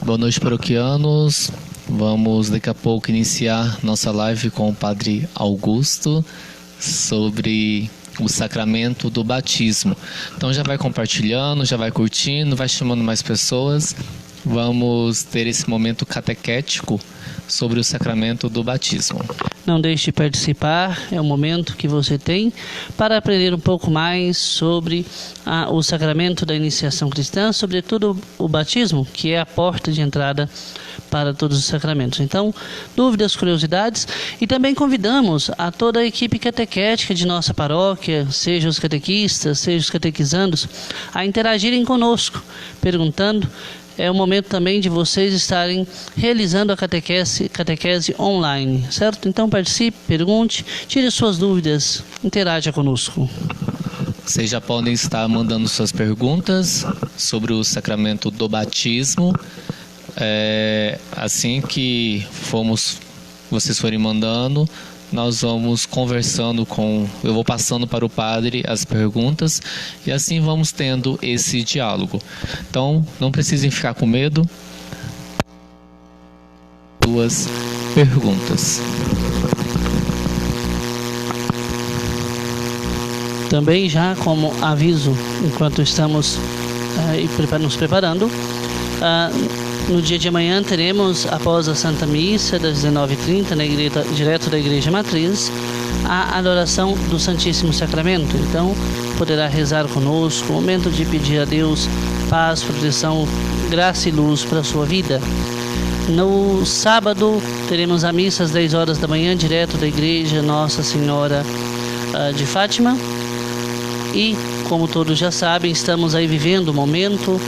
Boa noite, paroquianos. Vamos daqui a pouco iniciar nossa live com o Padre Augusto sobre o sacramento do batismo. Então já vai compartilhando, já vai curtindo, vai chamando mais pessoas. Vamos ter esse momento catequético sobre o sacramento do batismo. Não deixe de participar, é o momento que você tem para aprender um pouco mais sobre o sacramento da iniciação cristã, sobretudo o batismo, que é a porta de entrada para todos os sacramentos. Então, dúvidas, curiosidades, e também convidamos a toda a equipe catequética de nossa paróquia, seja os catequistas, seja os catequizandos, a interagirem conosco, perguntando. É o momento também de vocês estarem realizando a catequese online, certo? Então participe, pergunte, tire suas dúvidas, interaja conosco. Vocês já podem estar mandando suas perguntas sobre o sacramento do batismo. Assim que vocês forem mandando, nós vamos conversando eu vou passando para o padre as perguntas e assim vamos tendo esse diálogo. Então, não precisem ficar com medo. Duas perguntas. Também já como aviso, enquanto estamos nos preparando, no dia de amanhã teremos, após a Santa Missa, das 19h30, direto da Igreja Matriz, a adoração do Santíssimo Sacramento. Então, poderá rezar conosco, momento de pedir a Deus paz, proteção, graça e luz para a sua vida. No sábado, teremos a missa às 10 horas da manhã, direto da Igreja Nossa Senhora de Fátima. E, como todos já sabem, estamos aí vivendo o momento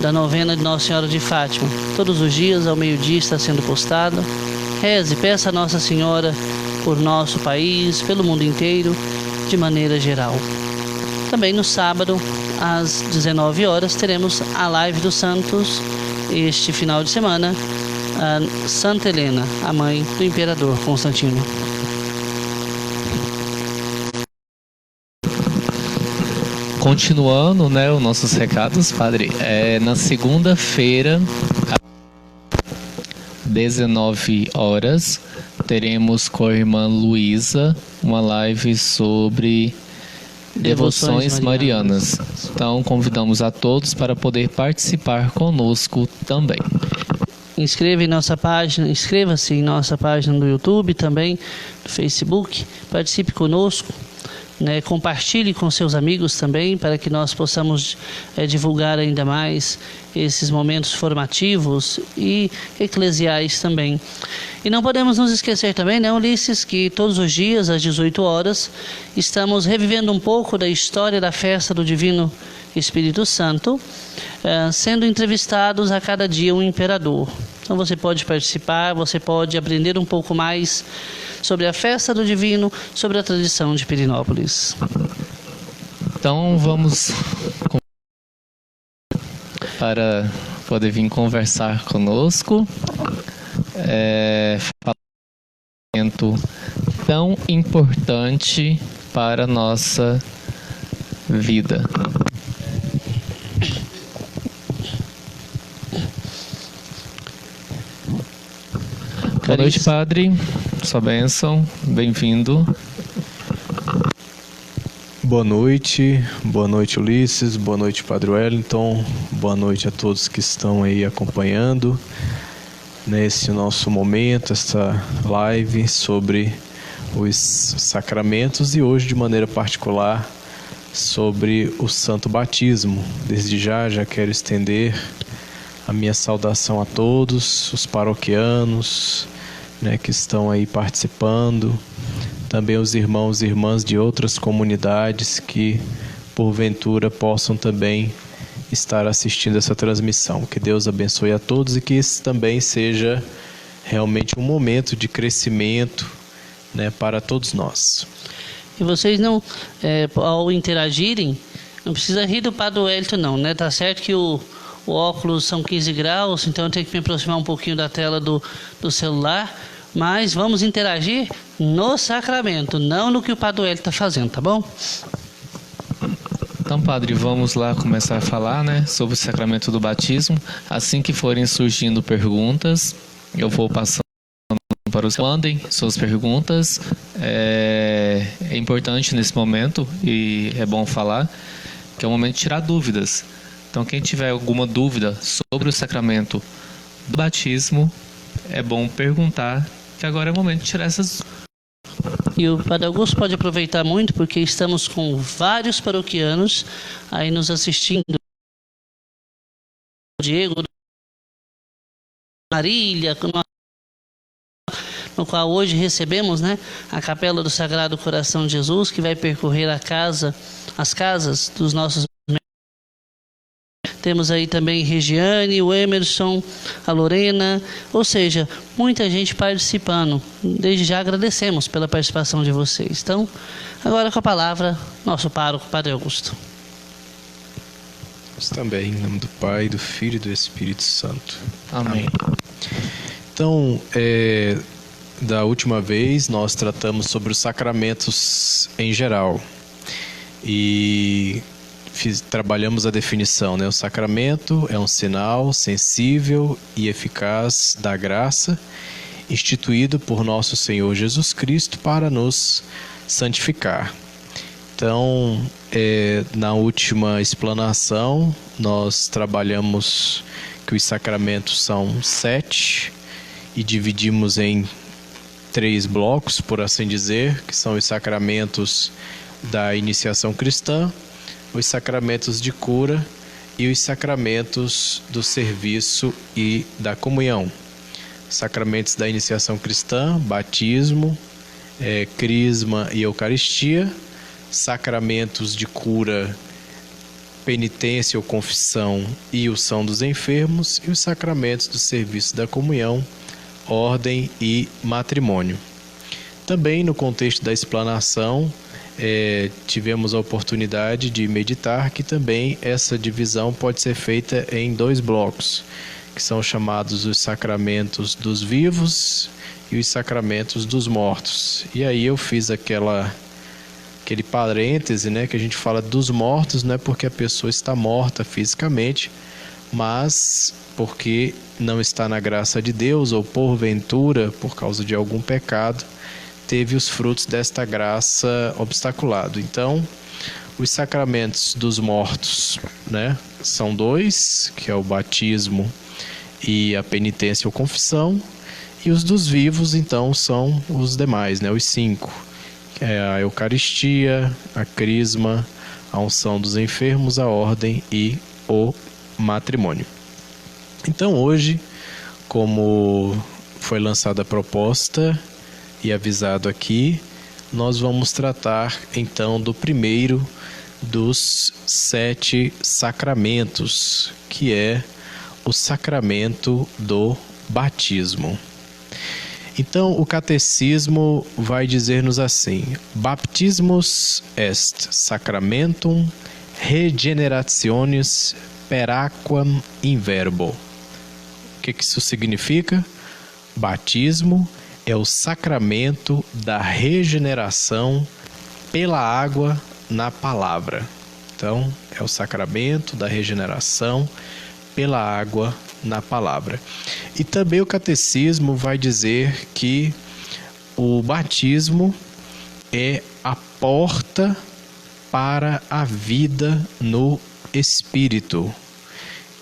da novena de Nossa Senhora de Fátima. Todos os dias, ao meio-dia, está sendo postada. Reze, peça a Nossa Senhora por nosso país, pelo mundo inteiro, de maneira geral. Também no sábado, às 19 horas, teremos a live dos santos. Este final de semana, a Santa Helena, a mãe do Imperador Constantino. Continuando, os nossos recados, padre, na segunda-feira, às 19 horas, teremos com a irmã Luísa uma live sobre devoções marianas. Então, convidamos a todos para poder participar conosco também. Inscreva-se em nossa página do YouTube, também no Facebook, participe conosco. Compartilhe com seus amigos também, para que nós possamos divulgar ainda mais esses momentos formativos e eclesiais também. E não podemos nos esquecer também, Ulisses, que todos os dias, às 18 horas, estamos revivendo um pouco da história da festa do Divino Espírito Santo, sendo entrevistados a cada dia um imperador. Então você pode participar, você pode aprender um pouco mais sobre a festa do Divino, sobre a tradição de Pirenópolis. Então vamos para poder vir conversar conosco. Momento tão importante para a nossa vida. Boa noite, padre. Sua bênção. Bem-vindo. Boa noite Ulisses, boa noite Padre Wellington, boa noite a todos que estão aí acompanhando nesse nosso momento, essa live sobre os sacramentos e hoje de maneira particular sobre o Santo Batismo. Desde já quero estender a minha saudação a todos os paroquianos, que estão aí participando, também os irmãos e irmãs de outras comunidades que porventura possam também estar assistindo essa transmissão. Que Deus abençoe a todos e que esse também seja realmente um momento de crescimento, para todos nós. E vocês não, ao interagirem, não precisa rir do Padre Wellington não, Tá certo que o óculos são 15 graus, então eu tenho que me aproximar um pouquinho da tela do celular, mas vamos interagir no sacramento, não no que o Padre Wellington está fazendo, tá bom? Então, padre, vamos lá começar a falar, né, sobre o sacramento do batismo. Assim que forem surgindo perguntas, eu vou passando para os que mandem suas perguntas. É importante nesse momento, e é bom falar, que é o momento de tirar dúvidas. Então, quem tiver alguma dúvida sobre o sacramento do batismo, é bom perguntar, que agora é o momento de tirar essas dúvidas. E o Padre Augusto pode aproveitar muito, porque estamos com vários paroquianos aí nos assistindo. Diego, Marília, no qual hoje recebemos, né, a Capela do Sagrado Coração de Jesus, que vai percorrer as casas dos nossos. Temos aí também Regiane, o Emerson, a Lorena, ou seja, muita gente participando. Desde já agradecemos pela participação de vocês. Então, agora com a palavra, nosso pároco, Padre Augusto. Nós também, em nome do Pai, do Filho e do Espírito Santo. Amém. Então, da última vez nós tratamos sobre os sacramentos em geral e trabalhamos a definição, né? O sacramento é um sinal sensível e eficaz da graça instituído por nosso Senhor Jesus Cristo para nos santificar. Então, na última explanação, nós trabalhamos que os sacramentos são 7 e dividimos em 3 blocos, por assim dizer, que são os sacramentos da iniciação cristã, os sacramentos de cura e os sacramentos do serviço e da comunhão. Sacramentos da iniciação cristã, batismo, crisma e eucaristia. Sacramentos de cura, penitência ou confissão e unção dos enfermos. E os sacramentos do serviço da comunhão, ordem e matrimônio. Também no contexto da explanação, tivemos a oportunidade de meditar que também essa divisão pode ser feita em 2 blocos, que são chamados os sacramentos dos vivos e os sacramentos dos mortos. E aí eu fiz aquele parêntese, né, que a gente fala dos mortos, não é porque a pessoa está morta fisicamente, mas porque não está na graça de Deus ou porventura, por causa de algum pecado, teve os frutos desta graça obstaculado. Então, os sacramentos dos mortos, né, são 2, que é o batismo e a penitência ou confissão, e os dos vivos, então, são os demais, né, os 5, que é a Eucaristia, a Crisma, a unção dos enfermos, a ordem e o matrimônio. Então, hoje, como foi lançada a proposta e avisado aqui, nós vamos tratar então do primeiro dos 7 sacramentos, que é o sacramento do batismo. Então, o catecismo vai dizer-nos assim: Baptismus est sacramentum regenerationis per aquam in verbo. O que isso significa? Batismo é o sacramento da regeneração pela água na palavra. Então, é o sacramento da regeneração pela água na palavra. E também o catecismo vai dizer que o batismo é a porta para a vida no Espírito.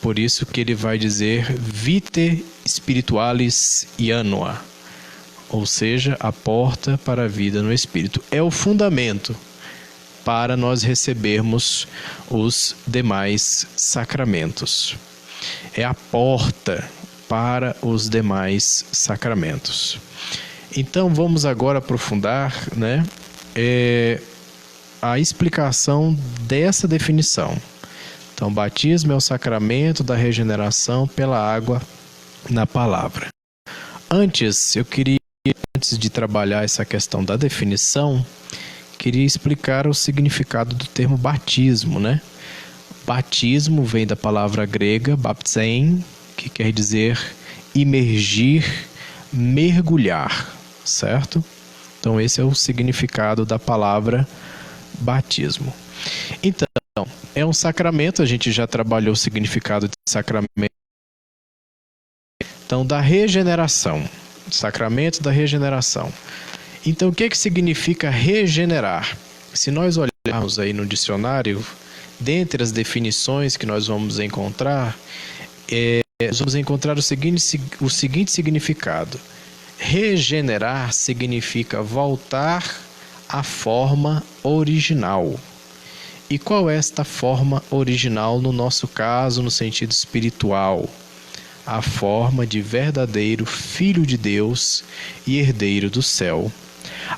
Por isso que ele vai dizer vitae spiritualis iannua, ou seja, a porta para a vida no Espírito. É o fundamento para nós recebermos os demais sacramentos. É a porta para os demais sacramentos. Então vamos agora aprofundar, né, a explicação dessa definição. Então, batismo é o sacramento da regeneração pela água na palavra. Antes de trabalhar essa questão da definição, queria explicar o significado do termo batismo, né? Batismo vem da palavra grega baptein, que quer dizer imergir, mergulhar, certo? Então esse é o significado da palavra batismo. Então, É um sacramento, a gente já trabalhou o significado de sacramento. Então, da regeneração, sacramento da regeneração. Então, o que significa regenerar? Se nós olharmos aí no dicionário, dentre as definições que nós vamos encontrar, nós vamos encontrar o seguinte significado. Regenerar significa voltar à forma original. E qual é esta forma original no nosso caso, no sentido espiritual? A forma de verdadeiro Filho de Deus e herdeiro do céu.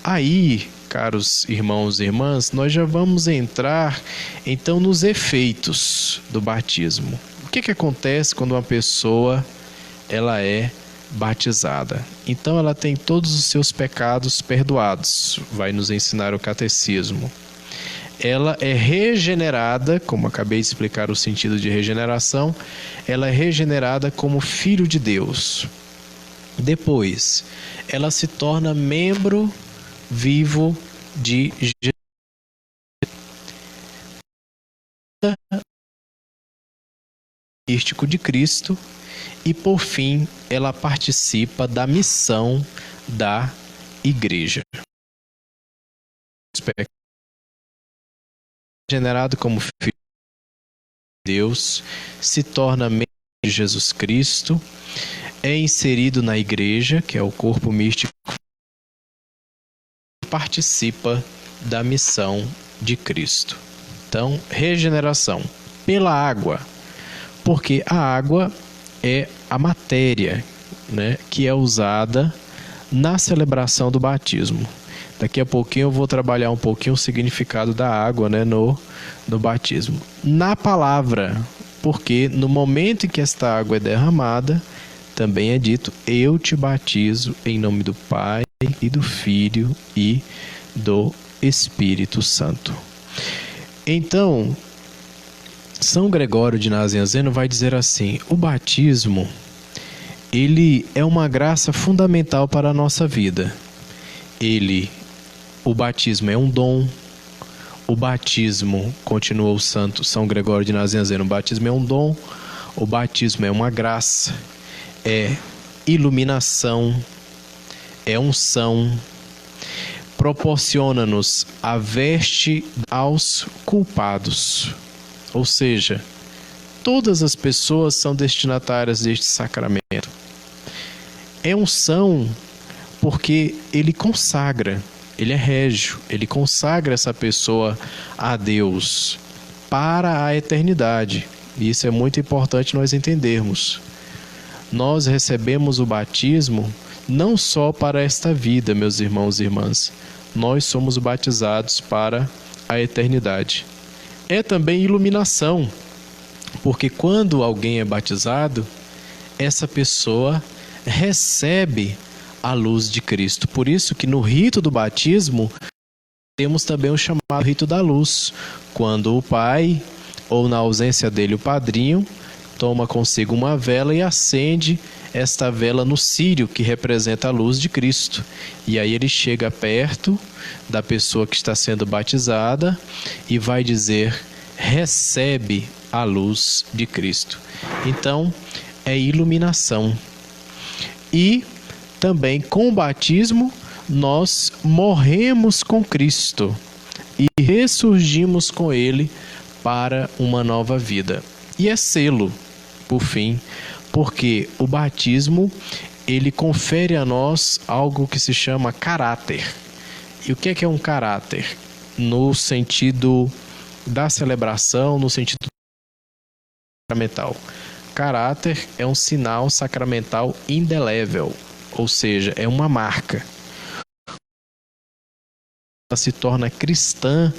Aí, caros irmãos e irmãs, nós já vamos entrar então nos efeitos do batismo. O que acontece quando uma pessoa ela é batizada? Então ela tem todos os seus pecados perdoados, vai nos ensinar o catecismo. Ela é regenerada, como acabei de explicar o sentido de regeneração, ela é regenerada como filho de Deus. Depois, ela se torna membro vivo de Jesus, místico de Cristo, e por fim, ela participa da missão da igreja. Regenerado como filho de Deus, se torna membro de Jesus Cristo, é inserido na igreja, que é o corpo místico, participa da missão de Cristo. Então, regeneração pela água, porque a água é a matéria, né, que é usada na celebração do batismo. Daqui a pouquinho eu vou trabalhar um pouquinho o significado da água, né, no batismo. Na palavra, porque no momento em que esta água é derramada, também é dito: eu te batizo em nome do Pai e do Filho e do Espírito Santo. Então, São Gregório de Nazianzeno vai dizer assim: o batismo, ele é uma graça fundamental para a nossa vida. O batismo é um dom. O batismo, continuou o santo São Gregório de Nazianzeno, o batismo é um dom, o batismo é uma graça, é iluminação, é unção, proporciona-nos a veste aos culpados. Ou seja, todas as pessoas são destinatárias deste sacramento. É unção porque ele consagra, ele é régio, ele consagra essa pessoa a Deus para a eternidade. E isso é muito importante nós entendermos. Nós recebemos o batismo não só para esta vida, meus irmãos e irmãs. Nós somos batizados para a eternidade. É também iluminação, porque quando alguém é batizado, essa pessoa recebe a luz de Cristo. Por isso que no rito do batismo temos também o chamado rito da luz, quando o pai, ou na ausência dele o padrinho, toma consigo uma vela e acende esta vela no círio, que representa a luz de Cristo. E aí ele chega perto da pessoa que está sendo batizada e vai dizer: recebe a luz de Cristo. Então, é iluminação. E também com o batismo nós morremos com Cristo e ressurgimos com Ele para uma nova vida. E é selo, por fim, porque o batismo ele confere a nós algo que se chama caráter. E o que é um caráter? No sentido da celebração, no sentido sacramental. Caráter é um sinal sacramental indelével, ou seja, é uma marca. Ela se torna cristã,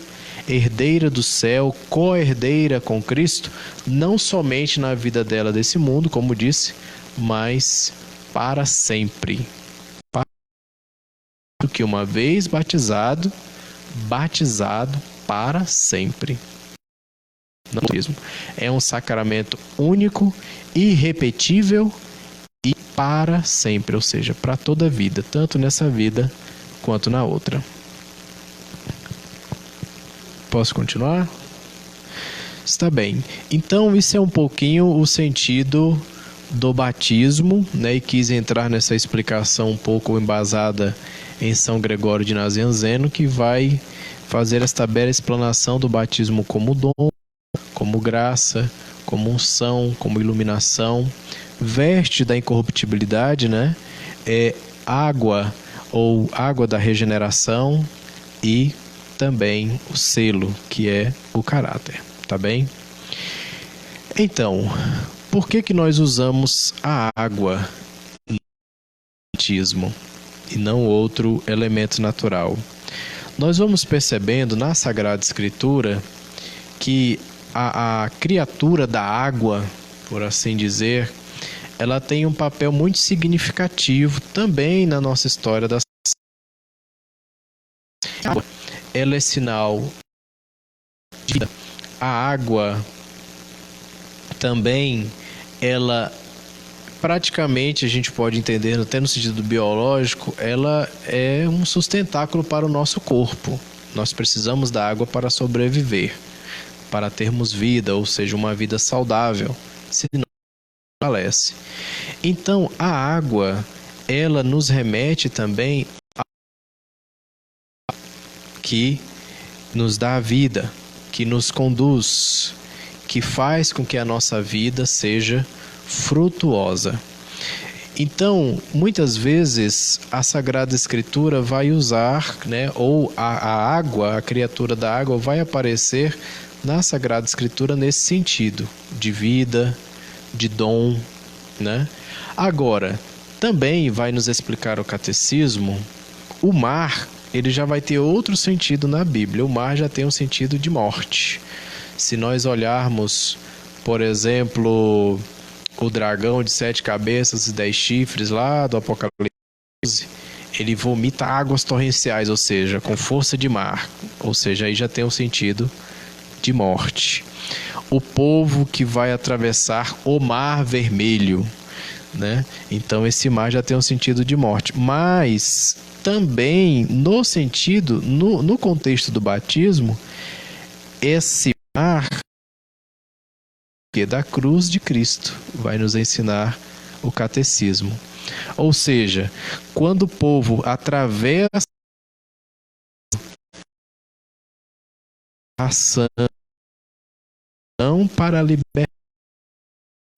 herdeira do céu, co-herdeira com Cristo, não somente na vida dela desse mundo, como disse, mas para sempre. Que uma vez batizado para sempre. Não mesmo. É um sacramento único, irrepetível e para sempre, ou seja, para toda a vida, tanto nessa vida quanto na outra. Posso continuar? Está bem. Então, isso é um pouquinho o sentido do batismo, né? E quis entrar nessa explicação um pouco embasada em São Gregório de Nazianzeno, que vai fazer esta bela explanação do batismo como dom, como graça, como unção, como iluminação, veste da incorruptibilidade, né? É água ou água da regeneração e também o selo, que é o caráter, tá bem? Então, por que nós usamos a água no batismo e não outro elemento natural? Nós vamos percebendo na Sagrada Escritura que a criatura da água, por assim dizer, ela tem um papel muito significativo também na nossa história da água. Ela é sinal de vida. A água também, ela praticamente, a gente pode entender até no sentido biológico, ela é um sustentáculo para o nosso corpo. Nós precisamos da água para sobreviver, para termos vida, ou seja, uma vida saudável, senão falece. Então, a água, ela nos remete também a que nos dá a vida, que nos conduz, que faz com que a nossa vida seja frutuosa. Então, muitas vezes a Sagrada Escritura vai usar, né, ou a água, a criatura da água vai aparecer na Sagrada Escritura nesse sentido, de vida, de dom, né? Agora, também vai nos explicar o catecismo, o mar, ele já vai ter outro sentido na Bíblia. O mar já tem um sentido de morte. Se nós olharmos, por exemplo, o dragão de 7 cabeças e 10 chifres lá do Apocalipse, ele vomita águas torrenciais, ou seja, com força de mar. Ou seja, aí já tem um sentido de morte. O povo que vai atravessar o Mar Vermelho, né? Então esse mar já tem um sentido de morte. Mas também no sentido, no contexto do batismo, esse mar da cruz de Cristo vai nos ensinar o catecismo. Ou seja, quando o povo atravessa a ação para a liberdade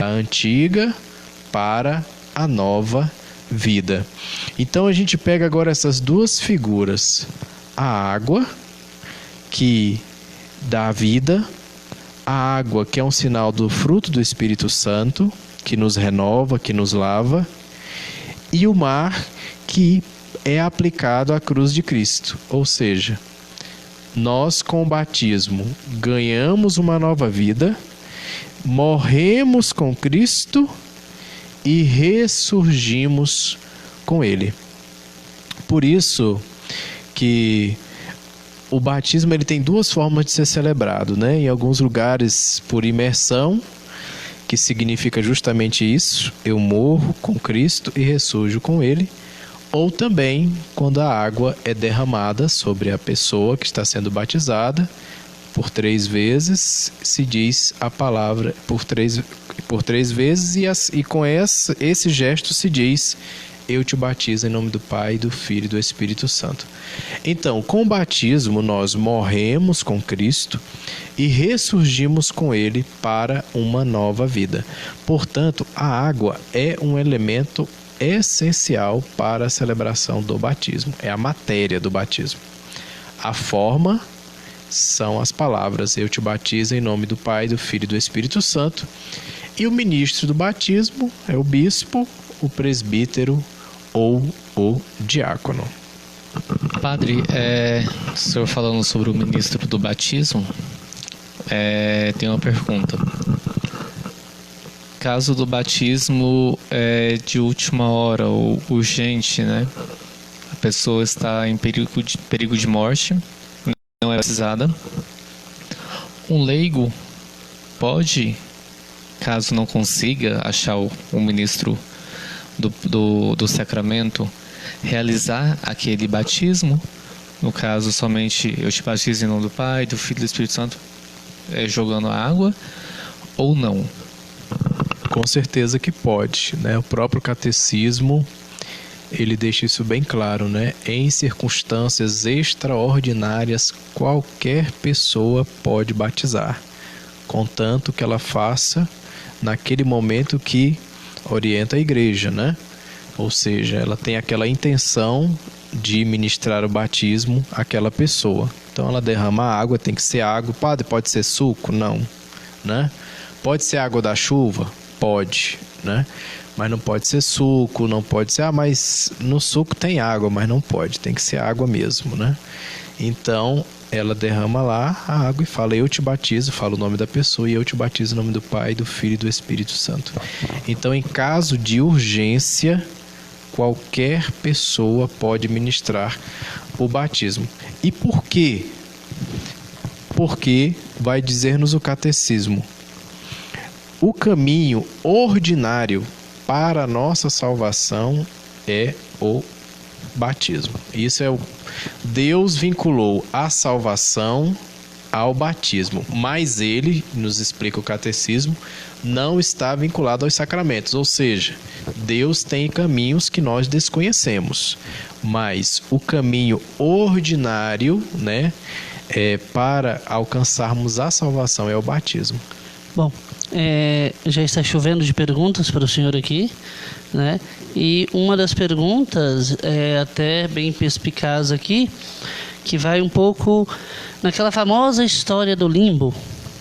da antiga para a nova vida. Então a gente pega agora essas duas figuras, a água que dá vida, a água que é um sinal do fruto do Espírito Santo, que nos renova, que nos lava, e o mar que é aplicado à cruz de Cristo. Ou seja, nós com o batismo ganhamos uma nova vida, morremos com Cristo e ressurgimos com Ele. Por isso que o batismo ele tem duas formas de ser celebrado, né? Em alguns lugares por imersão, que significa justamente isso, eu morro com Cristo e ressurjo com Ele, ou também quando a água é derramada sobre a pessoa que está sendo batizada, por 3 vezes se diz a palavra, por três vezes, e com esse gesto se diz: eu te batizo em nome do Pai, do Filho e do Espírito Santo. Então, com o batismo, nós morremos com Cristo e ressurgimos com Ele para uma nova vida. Portanto, a água é um elemento essencial para a celebração do batismo. É a matéria do batismo. A forma são as palavras: eu te batizo em nome do Pai, do Filho e do Espírito Santo. E o ministro do batismo é o bispo, o presbítero ou o diácono. Padre, o senhor falando sobre o ministro do batismo, tem uma pergunta. Caso do batismo de última hora ou urgente, né? A pessoa está em perigo de morte, não é batizada. Um leigo pode, caso não consiga achar o ministro do sacramento, realizar aquele batismo, no caso somente eu te batizo em nome do Pai, do Filho e do Espírito Santo? jogando água ou não? Com certeza que pode, né? O próprio catecismo, ele deixa isso bem claro, né? Em circunstâncias extraordinárias, qualquer pessoa pode batizar, contanto que ela faça naquele momento que orienta a igreja, né? Ou seja, ela tem aquela intenção de ministrar o batismo àquela pessoa. Então ela derrama a água, tem que ser água. Padre, pode ser suco? Não, né? Pode ser água da chuva? Pode, né? Mas não pode ser suco, não pode ser, mas no suco tem água, mas não pode, tem que ser água mesmo, né? Então, ela derrama lá a água e fala, eu te batizo, fala o nome da pessoa, e eu te batizo em nome do Pai, do Filho e do Espírito Santo. Então, em caso de urgência, qualquer pessoa pode ministrar o batismo. E por quê? Porque vai dizer-nos o catecismo, o caminho ordinário para a nossa salvação é o batismo. Isso é Deus vinculou a salvação ao batismo, mas ele, nos explica o catecismo, não está vinculado aos sacramentos, ou seja, Deus tem caminhos que nós desconhecemos, mas o caminho ordinário, né, para alcançarmos a salvação é o batismo. Bom, já está chovendo de perguntas para o senhor aqui, né? E uma das perguntas é até bem perspicaz aqui, que vai um pouco naquela famosa história do limbo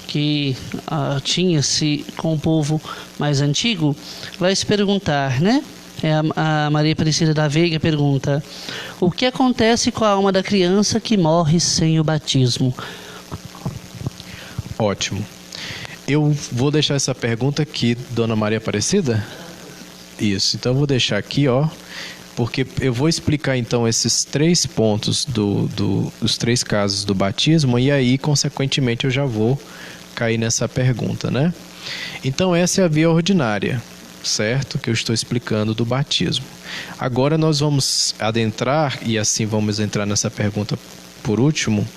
que tinha-se com o povo mais antigo. Vai se perguntar, né? A Maria Aparecida da Veiga pergunta: o que acontece com a alma da criança que morre sem o batismo? Ótimo. Eu vou deixar essa pergunta aqui, Dona Maria Aparecida? Isso, então eu vou deixar aqui, porque eu vou explicar então esses 3 pontos dos 3 casos do batismo, e aí, consequentemente, eu já vou cair nessa pergunta, né? Então, essa é a via ordinária, certo? Que eu estou explicando do batismo. Agora nós vamos adentrar, e assim vamos entrar nessa pergunta por último,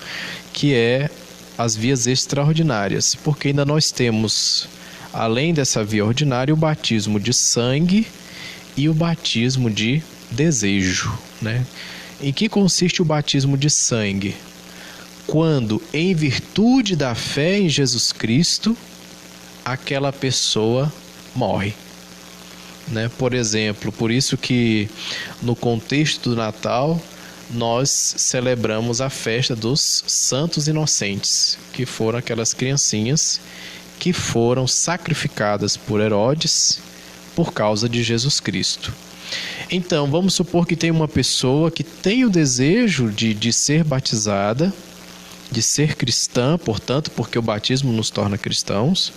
que é as vias extraordinárias, porque ainda nós temos, além dessa via ordinária, o batismo de sangue e o batismo de desejo, né? Em que consiste o batismo de sangue? Quando, em virtude da fé em Jesus Cristo, aquela pessoa morre, né? Por exemplo, por isso que no contexto do Natal nós celebramos a festa dos santos inocentes, que foram aquelas criancinhas que foram sacrificadas por Herodes por causa de Jesus Cristo. Então, vamos supor que tem uma pessoa que tem o desejo de ser batizada, de ser cristã, portanto, porque o batismo nos torna cristãos,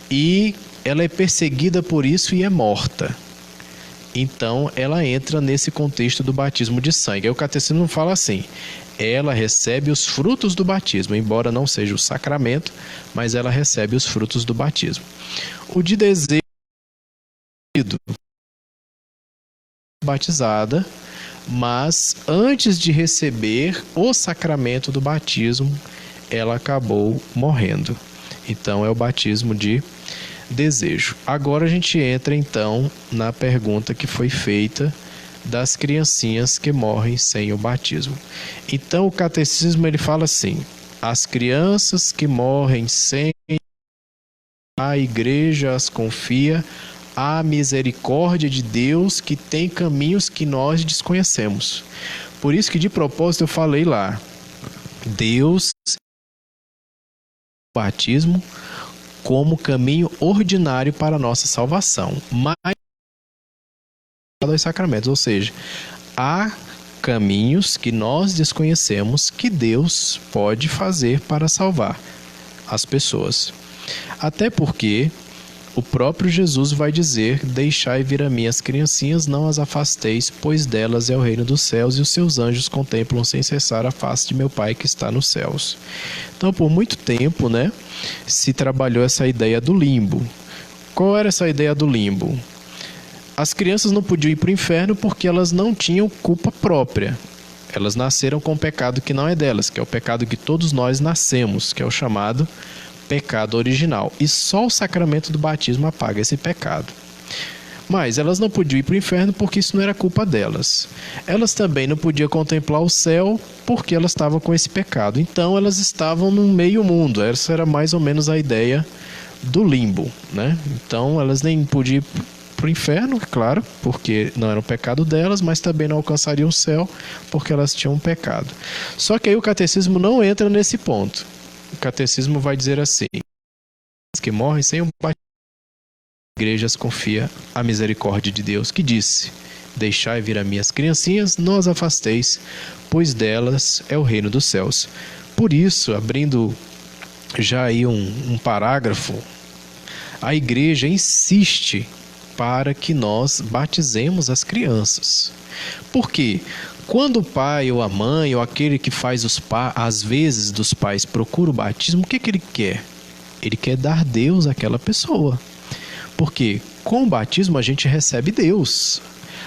e ela é perseguida por isso e é morta. Então, ela entra nesse contexto do batismo de sangue. Aí o catecismo fala assim: ela recebe os frutos do batismo, embora não seja o sacramento, mas ela recebe os frutos do batismo. O de desejo, batizada, mas antes de receber o sacramento do batismo, ela acabou morrendo. Então, é o batismo de desejo. Agora a gente entra então na pergunta que foi feita das criancinhas que morrem sem o batismo. Então o catecismo ele fala assim: as crianças que morrem sem a igreja as confia à misericórdia de Deus, que tem caminhos que nós desconhecemos. Por isso que de propósito eu falei lá, Deus o batismo como caminho ordinário para a nossa salvação, mas aos sacramentos, ou seja, há caminhos que nós desconhecemos que Deus pode fazer para salvar as pessoas. Até porque o próprio Jesus vai dizer: deixai vir a mim as criancinhas, não as afasteis, pois delas é o reino dos céus, e os seus anjos contemplam sem cessar a face de meu Pai que está nos céus. Então, por muito tempo, né, se trabalhou essa ideia do limbo. Qual era essa ideia do limbo? As crianças não podiam ir para o inferno porque elas não tinham culpa própria. Elas nasceram com um pecado que não é delas, que é o pecado que todos nós nascemos, que é o chamado pecado original. E só o sacramento do batismo apaga esse pecado. Mas elas não podiam ir para o inferno porque isso não era culpa delas. Elas também não podiam contemplar o céu porque elas estavam com esse pecado. Então elas estavam no meio mundo. Essa era mais ou menos a ideia do limbo, né? Então elas nem podiam ir para o inferno, claro, porque não era um pecado delas, mas também não alcançariam o céu porque elas tinham um pecado. Só que aí o catecismo não entra nesse ponto. O catecismo vai dizer assim: que morrem sem o batismo, igrejas confia a misericórdia de Deus, que disse: deixai vir a minhas criancinhas, não as afasteis, pois delas é o reino dos céus. Por isso, abrindo já aí um parágrafo, a igreja insiste para que nós batizemos as crianças. Por quê? Quando o pai ou a mãe ou aquele que faz às vezes dos pais procura o batismo, o que ele quer? Ele quer dar Deus àquela pessoa. Porque com o batismo a gente recebe Deus.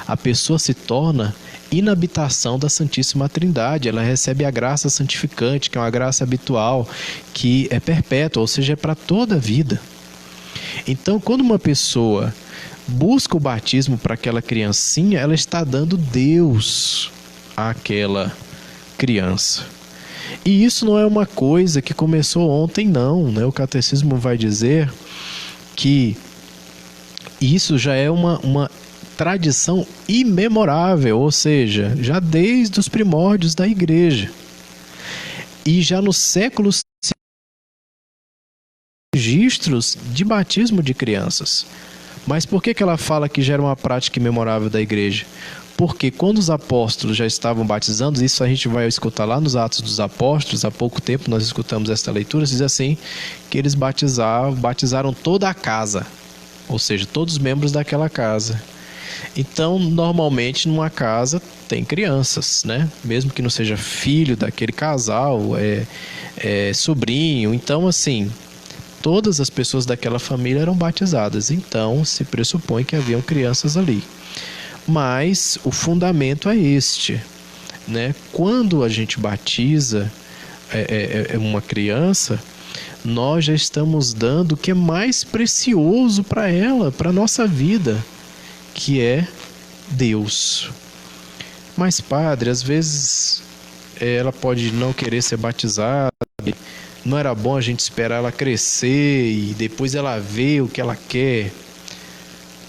A pessoa se torna inabitação da Santíssima Trindade. Ela recebe a graça santificante, que é uma graça habitual, que é perpétua, ou seja, é para toda a vida. Então, quando uma pessoa busca o batismo para aquela criancinha, ela está dando Deus àquela criança. E isso não é uma coisa que começou ontem, não, né? O catecismo vai dizer que isso já é uma tradição imemorável, ou seja, já desde os primórdios da igreja. E já nos séculos registros de batismo de crianças. Mas por que ela fala que já era uma prática imemorável da igreja? Porque quando os apóstolos já estavam batizando, isso a gente vai escutar lá nos Atos dos Apóstolos, há pouco tempo nós escutamos esta leitura, diz assim, que eles batizaram toda a casa, ou seja, todos os membros daquela casa. Então, normalmente, numa casa tem crianças, né? Mesmo que não seja filho daquele casal, sobrinho. Então, assim, todas as pessoas daquela família eram batizadas. Então, se pressupõe que haviam crianças ali. Mas o fundamento é este, né? Quando a gente batiza uma criança, nós já estamos dando o que é mais precioso para ela, para a nossa vida, que é Deus. Mas, padre, às vezes ela pode não querer ser batizada, não era bom a gente esperar ela crescer e depois ela ver o que ela quer.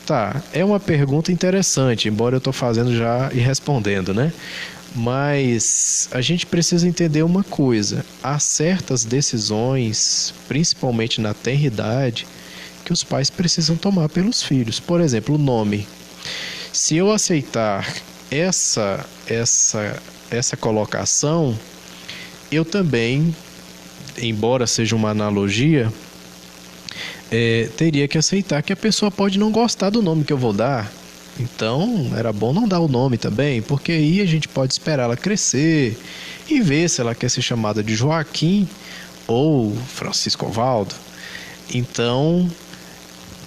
Tá, é uma pergunta interessante, embora eu estou fazendo já e respondendo, né? Mas a gente precisa entender uma coisa: há certas decisões, principalmente na tenridade, que os pais precisam tomar pelos filhos. Por exemplo, o nome. Se eu aceitar essa colocação, eu também, embora seja uma analogia, teria que aceitar que a pessoa pode não gostar do nome que eu vou dar. Então, era bom não dar o nome também, porque aí a gente pode esperar ela crescer e ver se ela quer ser chamada de Joaquim ou Francisco Ovaldo. Então,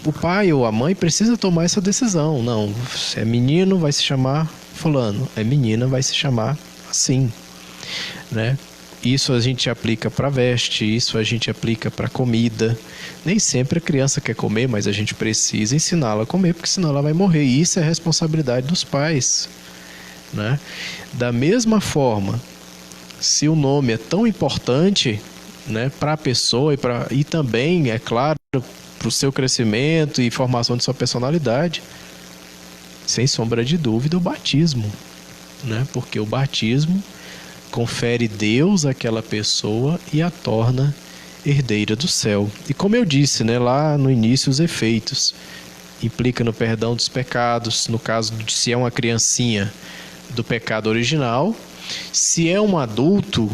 o pai ou a mãe precisa tomar essa decisão. Não, se é menino, vai se chamar fulano. É menina, vai se chamar assim, né? Isso a gente aplica para veste, isso a gente aplica para comida. Nem sempre a criança quer comer, mas a gente precisa ensiná-la a comer, porque senão ela vai morrer. E isso é responsabilidade dos pais, né? Da mesma forma, se o nome é tão importante, né, para a pessoa e também, é claro, para o seu crescimento e formação de sua personalidade, sem sombra de dúvida, o batismo, né? Porque o batismo confere Deus àquela pessoa e a torna herdeira do céu. E como eu disse, né, lá no início, os efeitos. Implica no perdão dos pecados, no caso de se é uma criancinha, do pecado original. Se é um adulto,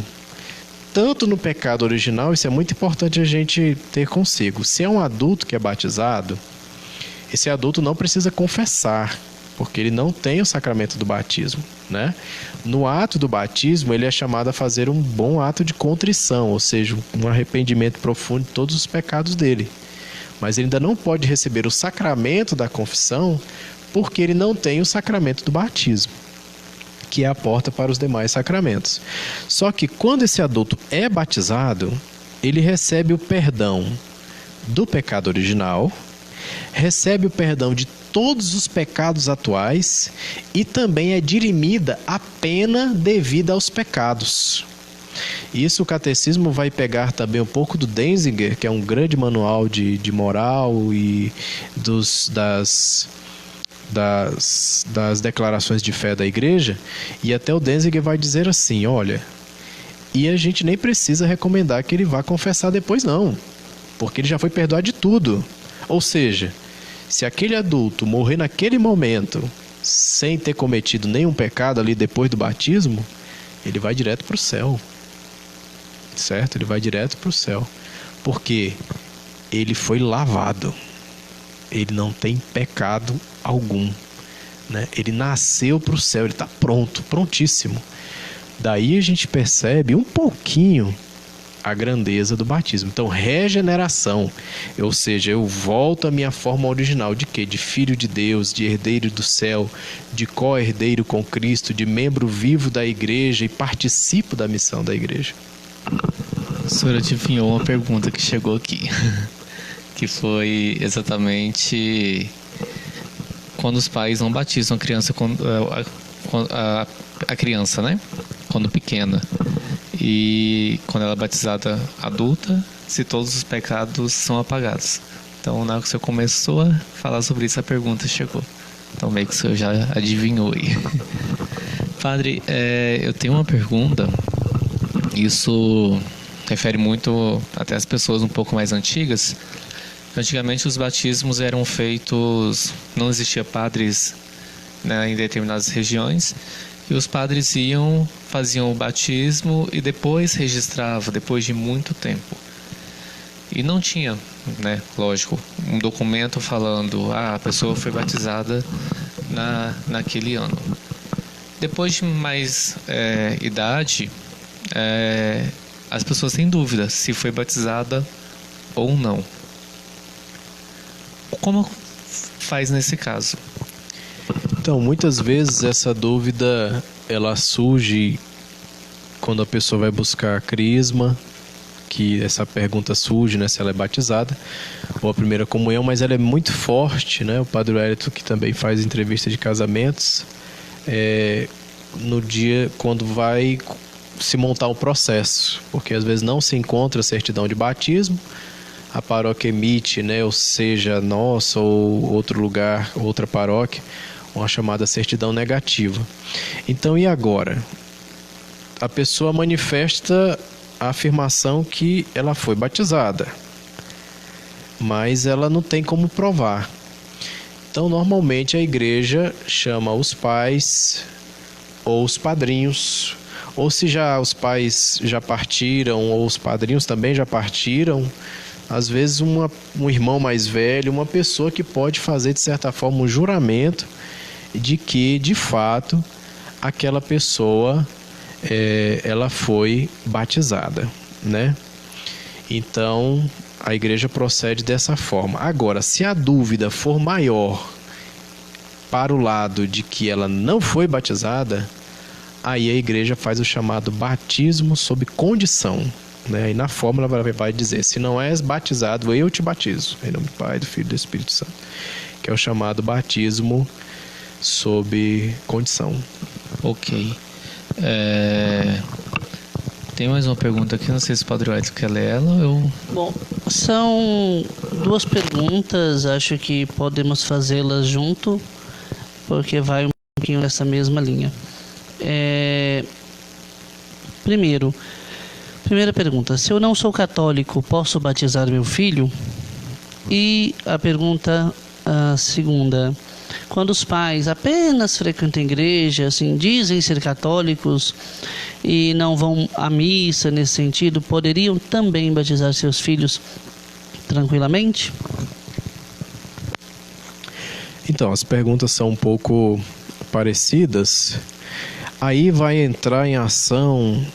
tanto no pecado original, isso é muito importante a gente ter consigo. Se é um adulto que é batizado, esse adulto não precisa confessar, porque ele não tem o sacramento do batismo, né? No ato do batismo, ele é chamado a fazer um bom ato de contrição, ou seja, um arrependimento profundo de todos os pecados dele. Mas ele ainda não pode receber o sacramento da confissão, porque ele não tem o sacramento do batismo, que é a porta para os demais sacramentos. Só que quando esse adulto é batizado, ele recebe o perdão do pecado original, recebe o perdão de todos os pecados atuais e também é dirimida a pena devida aos pecados. Isso o catecismo vai pegar também um pouco do Denzinger, que é um grande manual de moral e das declarações de fé da igreja, e até o Denzinger vai dizer assim, olha, e a gente nem precisa recomendar que ele vá confessar depois não, porque ele já foi perdoado de tudo. Ou seja, se aquele adulto morrer naquele momento sem ter cometido nenhum pecado ali depois do batismo, ele vai direto para o céu. Certo? Ele vai direto para o céu. Porque ele foi lavado. Ele não tem pecado algum. Né? Ele nasceu para o céu, ele está pronto, prontíssimo. Daí a gente percebe um pouquinho a grandeza do batismo. Então, regeneração, ou seja, eu volto à minha forma original de quê? De filho de Deus, de herdeiro do céu, de co-herdeiro com Cristo, de membro vivo da igreja e participo da missão da igreja. O senhor adivinhou uma pergunta que chegou aqui, que foi exatamente quando os pais não batizam a criança, a criança, né? Quando pequena. E quando ela é batizada adulta, se todos os pecados são apagados. Então, na hora que o senhor começou a falar sobre isso, a pergunta chegou. Então, meio que o senhor já adivinhou aí. Padre, eu tenho uma pergunta. Isso refere muito até às pessoas um pouco mais antigas. Antigamente, os batismos eram feitos... Não existia padres, né, em determinadas regiões. E os padres faziam o batismo e depois registravam, depois de muito tempo. E não tinha, né, lógico, um documento falando a pessoa foi batizada naquele ano. Depois de mais idade, as pessoas têm dúvida se foi batizada ou não. Como faz nesse caso? Então, muitas vezes essa dúvida ela surge quando a pessoa vai buscar a crisma, que essa pergunta surge, né, se ela é batizada, ou a primeira comunhão, mas ela é muito forte, né? O Padre Wellington, que também faz entrevista de casamentos, no dia quando vai se montar o processo, porque às vezes não se encontra a certidão de batismo, a paróquia emite, né, ou seja, nossa ou outro lugar, outra paróquia, uma chamada certidão negativa. Então, e agora? A pessoa manifesta a afirmação que ela foi batizada, mas ela não tem como provar. Então, normalmente a igreja chama os pais ou os padrinhos, ou se já os pais já partiram ou os padrinhos também já partiram, às vezes um irmão mais velho, uma pessoa que pode fazer de certa forma um juramento de que, de fato, aquela pessoa ela foi batizada, né? Então, a igreja procede dessa forma. Agora, se a dúvida for maior para o lado de que ela não foi batizada, aí a igreja faz o chamado batismo sob condição, né? E na fórmula vai dizer, se não és batizado, eu te batizo. Em nome do Pai, do Filho e do Espírito Santo. Que é o chamado batismo sob condição. Ok. Tem mais uma pergunta aqui, não sei se o Padre Wellington quer ler ela ou... Bom, são duas perguntas, acho que podemos fazê-las junto, porque vai um pouquinho nessa mesma linha. Primeira pergunta, se eu não sou católico, posso batizar meu filho? E a pergunta segunda, quando os pais apenas frequentam a igreja, assim, dizem ser católicos e não vão à missa nesse sentido, poderiam também batizar seus filhos tranquilamente? Então, as perguntas são um pouco parecidas. Aí vai entrar em ação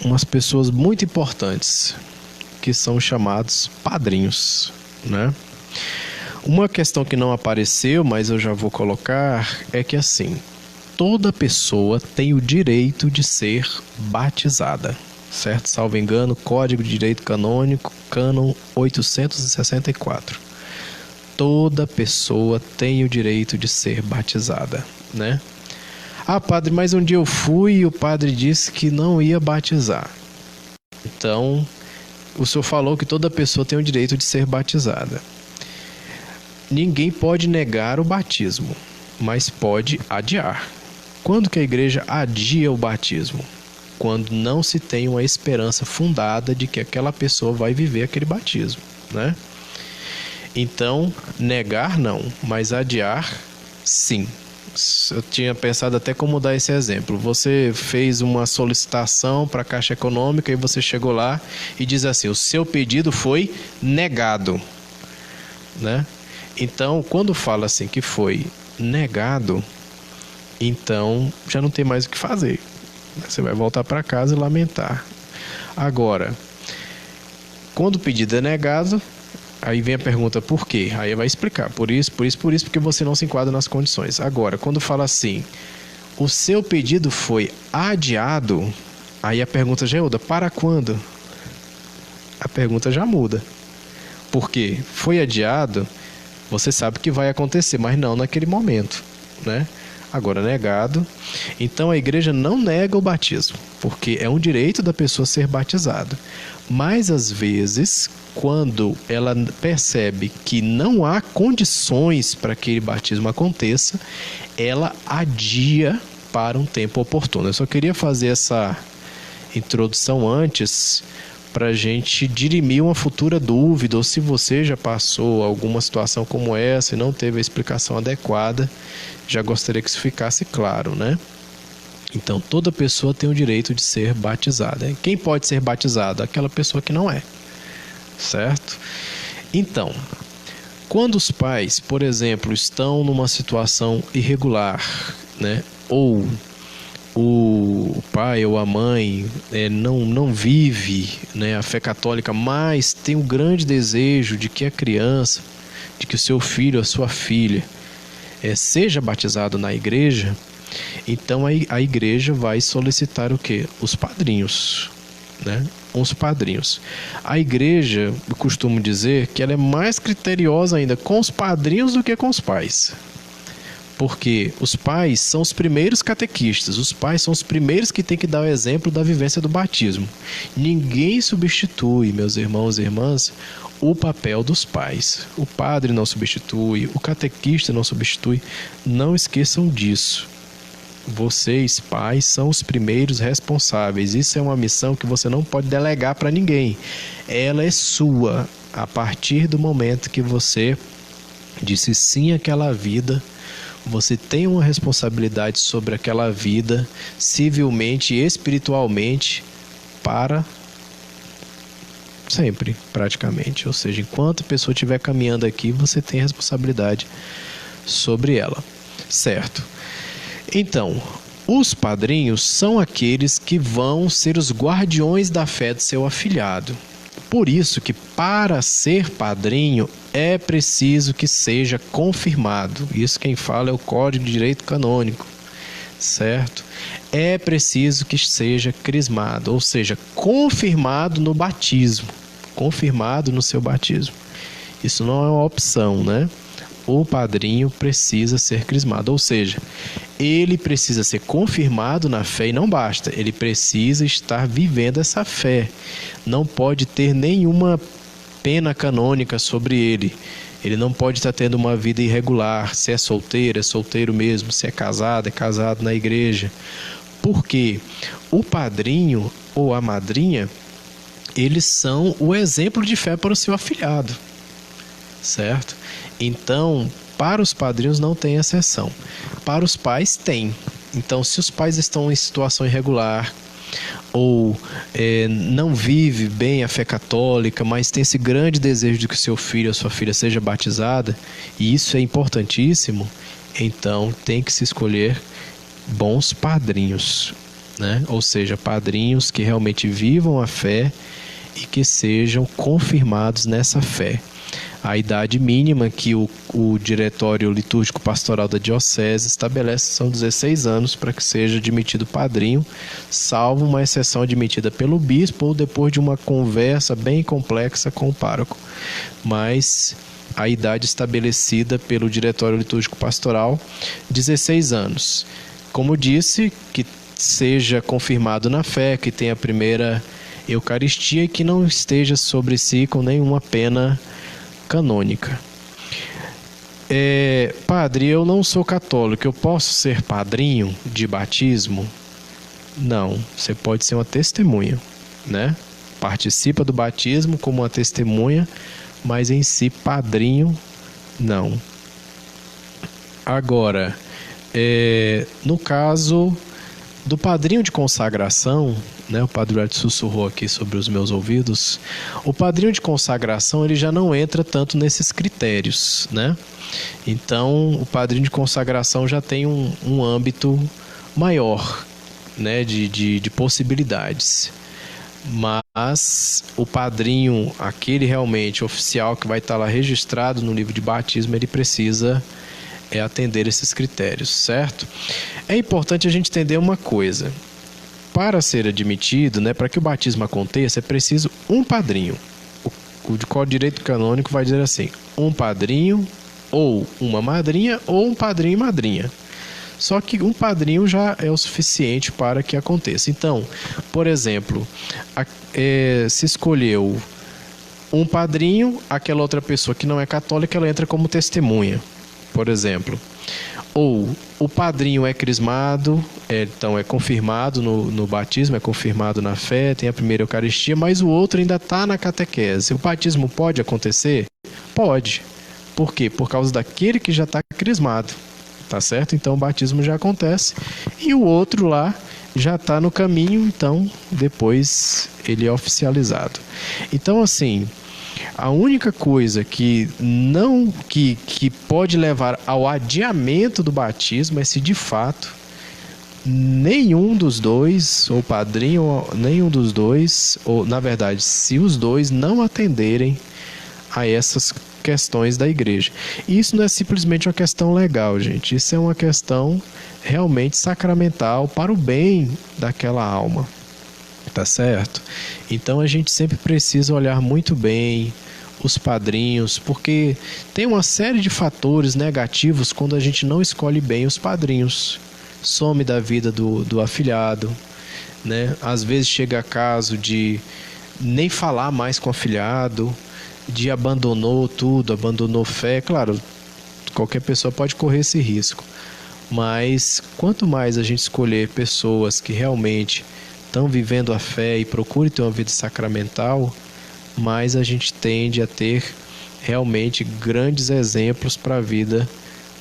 umas pessoas muito importantes, que são chamados padrinhos, né? Uma questão que não apareceu, mas eu já vou colocar, é que assim, toda pessoa tem o direito de ser batizada. certo? Salvo engano, Código de Direito Canônico, cânon 864. Toda pessoa tem o direito de ser batizada, né? Ah, padre, mas um dia eu fui e o padre disse que não ia batizar. Então, o senhor falou que toda pessoa tem o direito de ser batizada. Ninguém pode negar o batismo, mas pode adiar. Quando que a igreja adia o batismo? Quando não se tem uma esperança fundada de que aquela pessoa vai viver aquele batismo, né? Então, negar não, mas adiar sim. Eu tinha pensado até como dar esse exemplo. Você fez uma solicitação para a Caixa Econômica e você chegou lá e diz assim: o seu pedido foi negado, né? Então, quando fala assim que foi negado, então já não tem mais o que fazer. Você vai voltar para casa e lamentar. Agora, quando o pedido é negado, aí vem a pergunta por quê? Aí vai explicar, por isso, porque você não se enquadra nas condições. Agora, quando fala assim, o seu pedido foi adiado, aí a pergunta já muda, para quando? A pergunta já muda. Por quê? Foi adiado, você sabe que vai acontecer, mas não naquele momento, né? Agora, negado. Então, a igreja não nega o batismo, porque é um direito da pessoa ser batizada. Mas, às vezes, quando ela percebe que não há condições para que aquele batismo aconteça, ela adia para um tempo oportuno. Eu só queria fazer essa introdução antes para a gente dirimir uma futura dúvida, ou se você já passou alguma situação como essa e não teve a explicação adequada, já gostaria que isso ficasse claro, né? Então, toda pessoa tem o direito de ser batizada. Quem pode ser batizado? Aquela pessoa que não é, certo? Então, quando os pais, por exemplo, estão numa situação irregular, né? Ou o pai ou a mãe não vive, né, a fé católica, mas tem um grande desejo de que a criança, de que o seu filho ou a sua filha seja batizado na igreja, então a igreja vai solicitar o quê? Os padrinhos, né? Os padrinhos. A igreja, eu costumo dizer que ela é mais criteriosa ainda com os padrinhos do que com os pais. Porque os pais são os primeiros catequistas, os pais são os primeiros que têm que dar o exemplo da vivência do batismo. Ninguém substitui, meus irmãos e irmãs, o papel dos pais. O padre não substitui, o catequista não substitui. Não esqueçam disso. Vocês, pais, são os primeiros responsáveis. Isso é uma missão que você não pode delegar para ninguém. Ela é sua a partir do momento que você disse sim àquela vida. Você tem uma responsabilidade sobre aquela vida, civilmente e espiritualmente, para sempre, praticamente. Ou seja, enquanto a pessoa estiver caminhando aqui, você tem responsabilidade sobre ela, certo? Então, os padrinhos são aqueles que vão ser os guardiões da fé do seu afilhado. Por isso que para ser padrinho é preciso que seja confirmado. Isso quem fala é o Código de Direito Canônico, certo? É preciso que seja crismado, ou seja, confirmado no batismo, confirmado no seu batismo. Isso não é uma opção, né? O padrinho precisa ser crismado, ou seja, ele precisa ser confirmado na fé e não basta, ele precisa estar vivendo essa fé. Não pode ter nenhuma pena canônica sobre ele. Ele não pode estar tendo uma vida irregular. Se é solteiro, é solteiro mesmo. Se é casado na igreja. Porque o padrinho ou a madrinha, eles são o exemplo de fé para o seu afilhado, certo? Então, para os padrinhos não tem exceção. Para os pais tem. Então, se os pais estão em situação irregular ou não vive bem a fé católica, mas tem esse grande desejo de que o seu filho ou sua filha seja batizada, e isso é importantíssimo, então tem que se escolher bons padrinhos, né? Ou seja, padrinhos que realmente vivam a fé e que sejam confirmados nessa fé. A idade mínima que o Diretório Litúrgico Pastoral da Diocese estabelece são 16 anos para que seja admitido padrinho, salvo uma exceção admitida pelo bispo ou depois de uma conversa bem complexa com o pároco. Mas a idade estabelecida pelo Diretório Litúrgico Pastoral, 16 anos. Como disse, que seja confirmado na fé, que tenha a primeira Eucaristia e que não esteja sobre si com nenhuma pena canônica. Padre, eu não sou católico, eu posso ser padrinho de batismo? Não, você pode ser uma testemunha, né? Participa do batismo como uma testemunha, mas em si padrinho, não. Agora, no caso do padrinho de consagração, né, o Padre Ed sussurrou aqui sobre os meus ouvidos, o padrinho de consagração ele já não entra tanto nesses critérios, né? Então, o padrinho de consagração já tem um âmbito maior, né, de possibilidades. Mas o padrinho, aquele realmente oficial que vai estar lá registrado no livro de batismo, ele precisa atender esses critérios, certo? É importante a gente entender uma coisa. Para ser admitido, né, para que o batismo aconteça, é preciso um padrinho. O Código de Direito Canônico vai dizer assim: um padrinho, ou uma madrinha, ou um padrinho e madrinha. Só que um padrinho já é o suficiente para que aconteça. Então, por exemplo, se escolheu um padrinho, aquela outra pessoa que não é católica, ela entra como testemunha, por exemplo. Ou o padrinho é crismado, então é confirmado no batismo, é confirmado na fé, tem a primeira Eucaristia, mas o outro ainda está na catequese. O batismo pode acontecer? Pode. Por quê? Por causa daquele que já está crismado. Tá certo? Então o batismo já acontece e o outro lá já está no caminho, então depois ele é oficializado. Então, assim, a única coisa que pode levar ao adiamento do batismo é se de fato nenhum dos dois, ou padrinho, nenhum dos dois, ou na verdade, se os dois não atenderem a essas questões da igreja. E isso não é simplesmente uma questão legal, gente. Isso é uma questão realmente sacramental para o bem daquela alma. Tá certo? Então a gente sempre precisa olhar muito bem os padrinhos, porque tem uma série de fatores negativos quando a gente não escolhe bem os padrinhos. Some da vida do afilhado, né? Às vezes chega a caso de nem falar mais com o afilhado, de abandonou tudo, abandonou fé. Claro, qualquer pessoa pode correr esse risco, mas quanto mais a gente escolher pessoas que realmente estão vivendo a fé e procurem ter uma vida sacramental, mais a gente tende a ter realmente grandes exemplos para a vida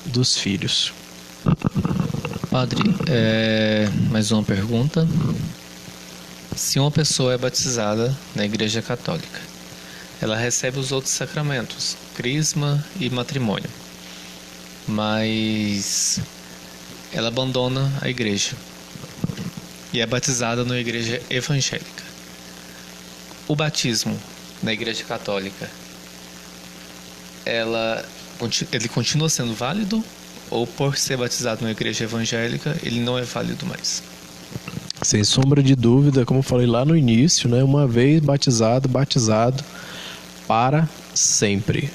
dos filhos. Padre, mais uma pergunta. Se uma pessoa é batizada na Igreja Católica, ela recebe os outros sacramentos, crisma e matrimônio, mas ela abandona a igreja e é batizada na igreja evangélica. O batismo na Igreja Católica, ele continua sendo válido, ou por ser batizado na igreja evangélica, ele não é válido mais? Sem sombra de dúvida, como eu falei lá no início, né, uma vez batizado para sempre,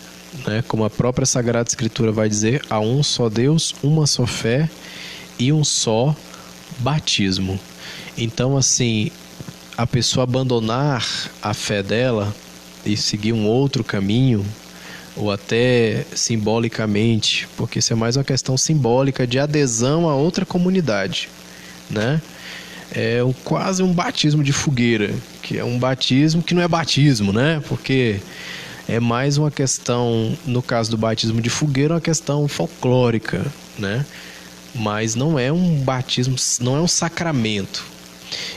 né? Como a própria Sagrada Escritura vai dizer, há um só Deus, uma só fé e um só batismo. Então, assim, a pessoa abandonar a fé dela e seguir um outro caminho, ou até simbolicamente, porque isso é mais uma questão simbólica de adesão a outra comunidade, né? É quase um batismo de fogueira, que é um batismo que não é batismo, né? Porque é mais uma questão, no caso do batismo de fogueira, uma questão folclórica, né? Mas não é um batismo, não é um sacramento.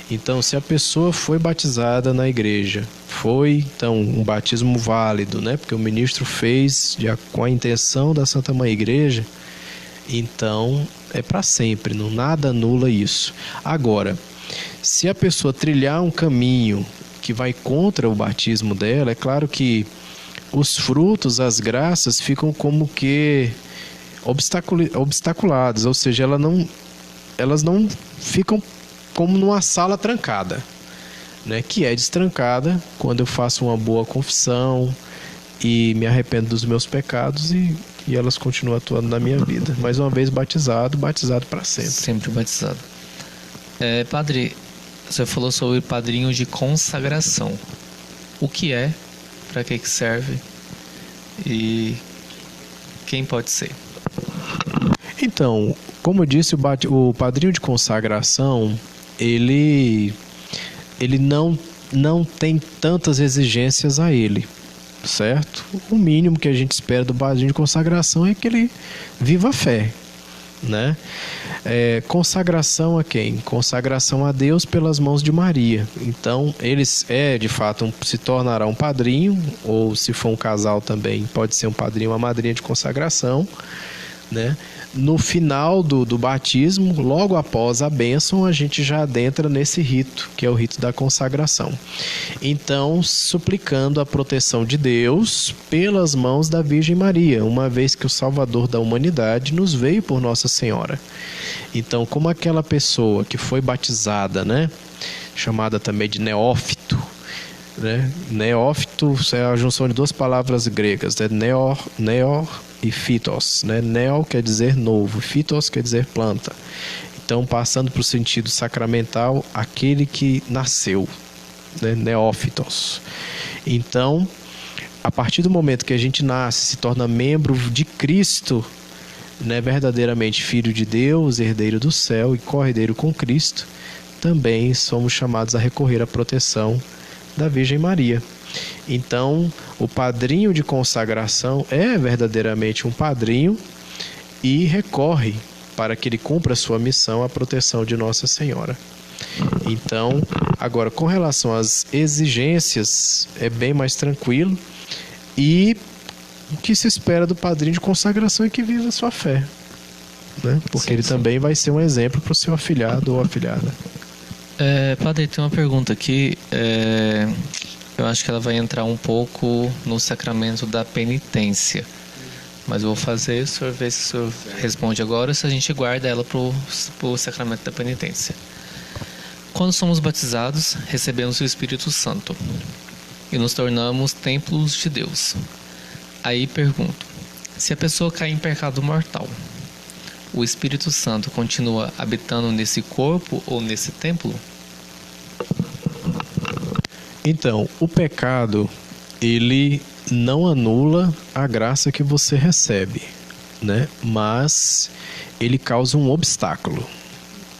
Então, se a pessoa foi batizada na igreja, foi então um batismo válido, né? Porque o ministro fez com a intenção da Santa Mãe Igreja, então é para sempre, não nada anula isso. Agora, se a pessoa trilhar um caminho que vai contra o batismo dela, é claro que os frutos, as graças ficam como que obstaculadas, ou seja, elas não ficam como numa sala trancada, né? Que é destrancada quando eu faço uma boa confissão e me arrependo dos meus pecados e elas continuam atuando na minha vida. Mais uma vez batizado para sempre. Sempre batizado. Padre, você falou sobre padrinho de consagração. O que é? Para que serve? E quem pode ser? Então, como eu disse, o padrinho de consagração, ele não tem tantas exigências a ele, certo? O mínimo que a gente espera do padrinho de consagração é que ele viva a fé, né? Consagração a quem? Consagração a Deus pelas mãos de Maria. Então, eles de fato se tornará um padrinho, ou se for um casal também, pode ser um padrinho ou uma madrinha de consagração, né? No final do batismo, logo após a bênção, a gente já adentra nesse rito, que é o rito da consagração. Então, suplicando a proteção de Deus pelas mãos da Virgem Maria, uma vez que o Salvador da humanidade nos veio por Nossa Senhora. Então, como aquela pessoa que foi batizada, né, chamada também de neófito, né? Neófito é a junção de duas palavras gregas, né? Neor e phytos, né? Neo quer dizer novo, phytos quer dizer planta. Então, passando para o sentido sacramental, aquele que nasceu, né? Neófitos. Então, a partir do momento que a gente nasce, se torna membro de Cristo, né? Verdadeiramente filho de Deus, herdeiro do céu e co-herdeiro com Cristo, também somos chamados a recorrer à proteção da Virgem Maria. Então, o padrinho de consagração é verdadeiramente um padrinho e recorre para que ele cumpra a sua missão à proteção de Nossa Senhora. Então, agora, com relação às exigências, é bem mais tranquilo, e o que se espera do padrinho de consagração é que viva a sua fé, né? Porque ele também vai ser um exemplo para o seu afilhado ou afilhada. Padre, tem uma pergunta aqui. Eu acho que ela vai entrar um pouco no sacramento da penitência. Mas eu vou fazer, o senhor vê se o senhor responde agora, ou se a gente guarda ela para o sacramento da penitência. Quando somos batizados, recebemos o Espírito Santo e nos tornamos templos de Deus. Aí pergunto, se a pessoa cai em pecado mortal, o Espírito Santo continua habitando nesse corpo ou nesse templo? Então, o pecado, ele não anula a graça que você recebe, né? Mas ele causa um obstáculo,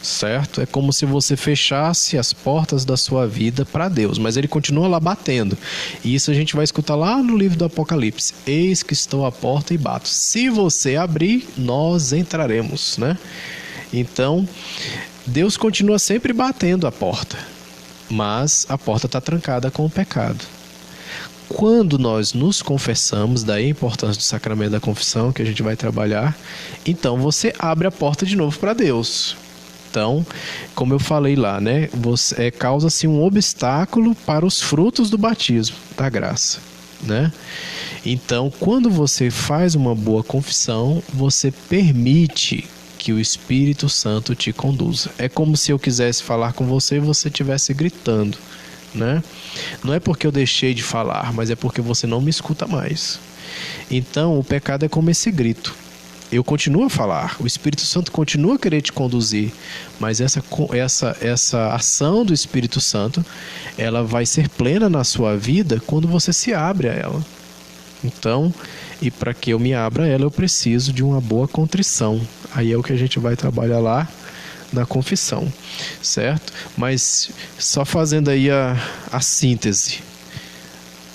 certo? É como se você fechasse as portas da sua vida para Deus, mas ele continua lá batendo. E isso a gente vai escutar lá no livro do Apocalipse. Eis que estou à porta e bato. Se você abrir, nós entraremos, né? Então, Deus continua sempre batendo a porta, mas a porta está trancada com o pecado. Quando nós nos confessamos, daí a importância do sacramento da confissão, que a gente vai trabalhar, então você abre a porta de novo para Deus. Então, como eu falei lá, né, causa-se um obstáculo para os frutos do batismo, da graça, né? Então, quando você faz uma boa confissão, você permite que o Espírito Santo te conduza. É como se eu quisesse falar com você e você estivesse gritando, né? Não é porque eu deixei de falar, mas é porque você não me escuta mais. Então, o pecado é como esse grito. Eu continuo a falar, o Espírito Santo continua a querer te conduzir, mas essa ação do Espírito Santo, ela vai ser plena na sua vida quando você se abre a ela. Então, e para que eu me abra a ela, eu preciso de uma boa contrição. Aí é o que a gente vai trabalhar lá na confissão, certo? Mas só fazendo aí a síntese.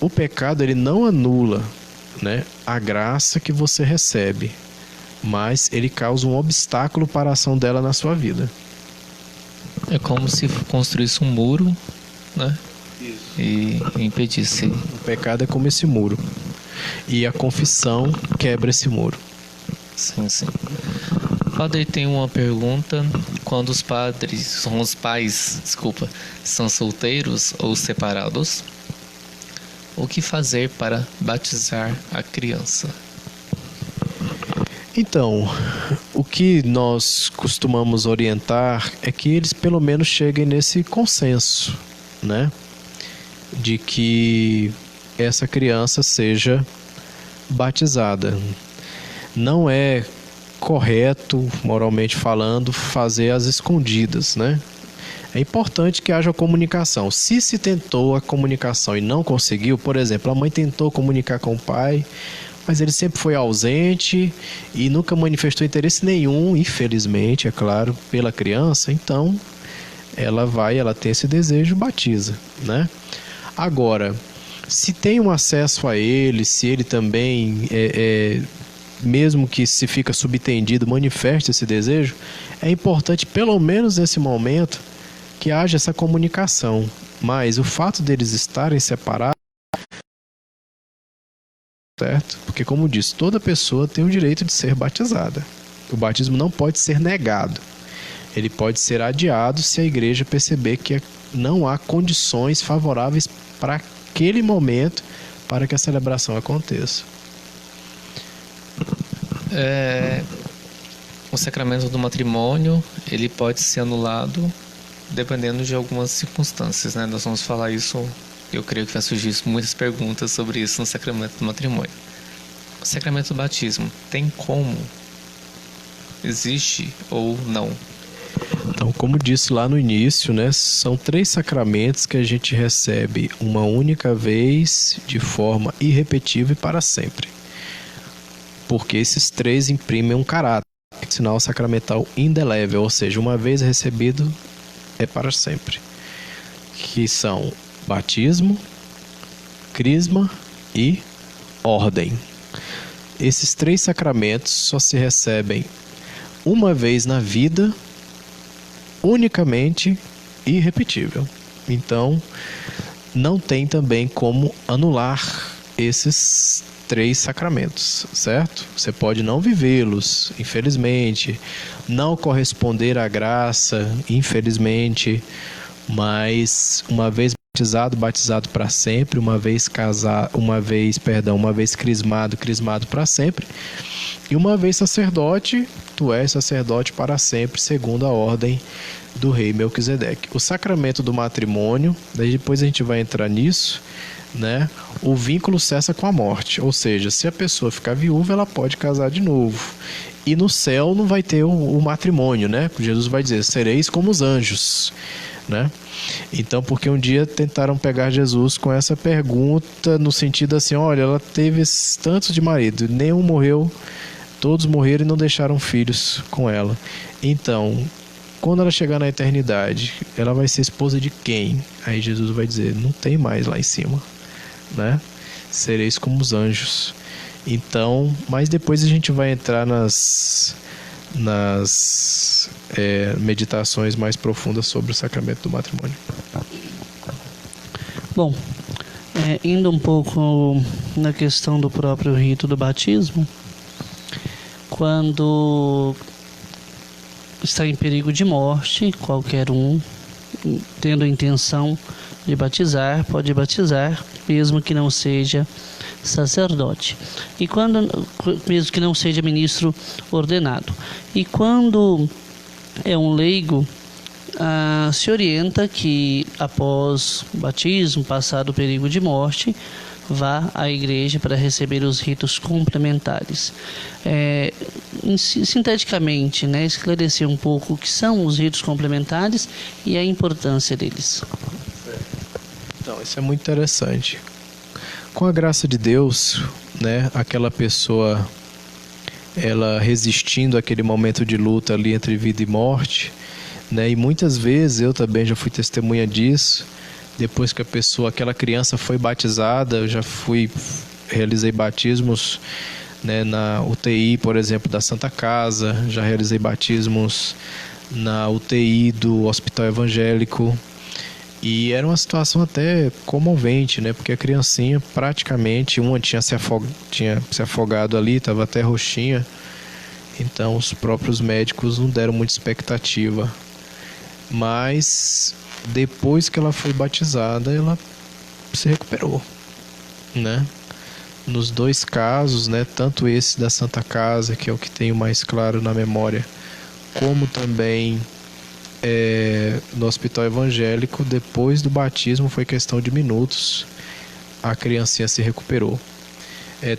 O pecado, ele não anula, né, a graça que você recebe, mas ele causa um obstáculo para a ação dela na sua vida. É como se construísse um muro, né? Isso. E impedisse. O pecado é como esse muro. E a confissão quebra esse muro. Sim, sim. Padre, tem uma pergunta. Quando os pais, são solteiros ou separados, O que fazer para batizar a criança? Então, o que nós costumamos orientar é que eles pelo menos cheguem nesse consenso, né? De que essa criança seja batizada. Não é correto, moralmente falando, fazer às escondidas, né? É importante que haja comunicação. Se tentou a comunicação e não conseguiu, por exemplo, a mãe tentou comunicar com o pai, mas ele sempre foi ausente e nunca manifestou interesse nenhum, infelizmente, é claro, pela criança, então ela tem esse desejo, batiza, né? Agora, se tem um acesso a ele, se ele também, mesmo que se fica subtendido, manifesta esse desejo, é importante, pelo menos nesse momento, que haja essa comunicação. Mas o fato deles estarem separados, certo? Porque, como disse, toda pessoa tem o direito de ser batizada. O batismo não pode ser negado. Ele pode ser adiado se a igreja perceber que não há condições favoráveis para aquele momento para que a celebração aconteça. O sacramento do matrimônio, ele pode ser anulado dependendo de algumas circunstâncias, né? Nós vamos falar isso, eu creio que vai surgir muitas perguntas sobre isso no sacramento do matrimônio. O sacramento do batismo, tem como? Existe ou não? Então, como disse lá no início, né, são 3 sacramentos que a gente recebe uma única vez, de forma irrepetível e para sempre. Porque esses 3 imprimem um caráter, sinal sacramental indelével, ou seja, uma vez recebido, é para sempre. Que são batismo, crisma e ordem. Esses 3 sacramentos só se recebem uma vez na vida, unicamente e irrepetível. Então, não tem também como anular esses 3 sacramentos, certo? Você pode não vivê-los, infelizmente, não corresponder à graça, infelizmente, mas uma vez batizado para sempre, uma vez crismado para sempre, e uma vez sacerdote, tu és sacerdote para sempre, segundo a ordem do rei Melquisedeque. O sacramento do matrimônio, daí depois a gente vai entrar nisso, né? O vínculo cessa com a morte, ou seja, se a pessoa ficar viúva, ela pode casar de novo. E no céu não vai ter o matrimônio, né? Jesus vai dizer, sereis como os anjos, né? Então, porque um dia tentaram pegar Jesus com essa pergunta, no sentido assim, olha, ela teve tantos de marido, nenhum morreu, todos morreram e não deixaram filhos com ela. Então, quando ela chegar na eternidade, ela vai ser esposa de quem? Aí Jesus vai dizer, não tem mais lá em cima, né? Sereis como os anjos. Então, mas depois a gente vai entrar nas meditações mais profundas sobre o sacramento do matrimônio. Bom, indo um pouco na questão do próprio rito do batismo, quando está em perigo de morte, qualquer um, tendo a intenção de batizar, pode batizar, mesmo que não seja sacerdote, e mesmo que não seja ministro ordenado. E quando é um leigo, se orienta que após o batismo, passado o perigo de morte, vá à igreja para receber os ritos complementares. Sinteticamente, né, esclarecer um pouco o que são os ritos complementares e a importância deles. Então, isso é muito interessante. Com a graça de Deus, né, aquela pessoa, ela resistindo àquele momento de luta ali entre vida e morte, né, e muitas vezes eu também já fui testemunha disso. Depois que aquela criança foi batizada, eu já realizei batismos, né, na UTI, por exemplo, da Santa Casa, já realizei batismos na UTI do Hospital Evangélico, e era uma situação até comovente, né, porque a criancinha praticamente, uma tinha se afogado ali, estava até roxinha, então os próprios médicos não deram muita expectativa, mas depois que ela foi batizada, ela se recuperou, né? Nos dois casos, né? Tanto esse da Santa Casa, que é o que tenho mais claro na memória, como também no hospital evangélico, depois do batismo foi questão de minutos, a criancinha se recuperou.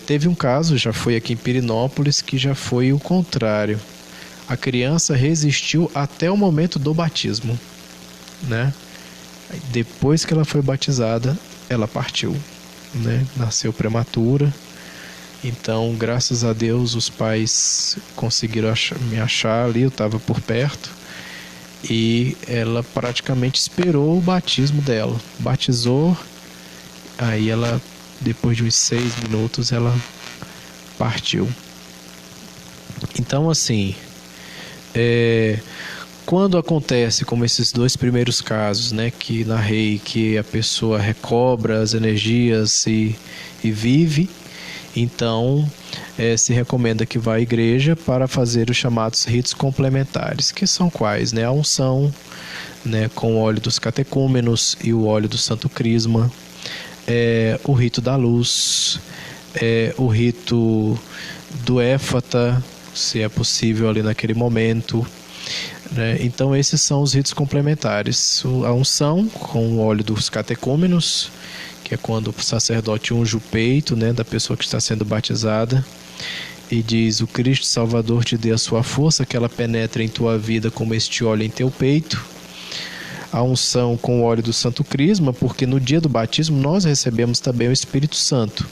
Teve um caso, já foi aqui em Pirenópolis, que já foi o contrário. A criança resistiu até o momento do batismo, né? Depois que ela foi batizada, ela partiu, né? Nasceu prematura. Então, graças a Deus, os pais conseguiram me achar ali, eu estava por perto. E ela praticamente esperou o batismo dela. Batizou, aí ela, depois de uns 6 minutos, ela partiu. Então, assim, quando acontece como esses dois primeiros casos, né, que narrei, que a pessoa recobra as energias e vive, então se recomenda que vá à igreja para fazer os chamados ritos complementares, que são quais? Né? A unção, né, com o óleo dos catecúmenos e o óleo do Santo Crisma, o rito da luz, o rito do éfata, se é possível ali naquele momento, né? Então esses são os ritos complementares. A unção com o óleo dos catecúmenos, que é quando o sacerdote unge o peito, né, da pessoa que está sendo batizada e diz: o Cristo Salvador te dê a sua força, que ela penetre em tua vida como este óleo em teu peito. A unção com o óleo do Santo Crisma, porque no dia do batismo nós recebemos também o Espírito Santo,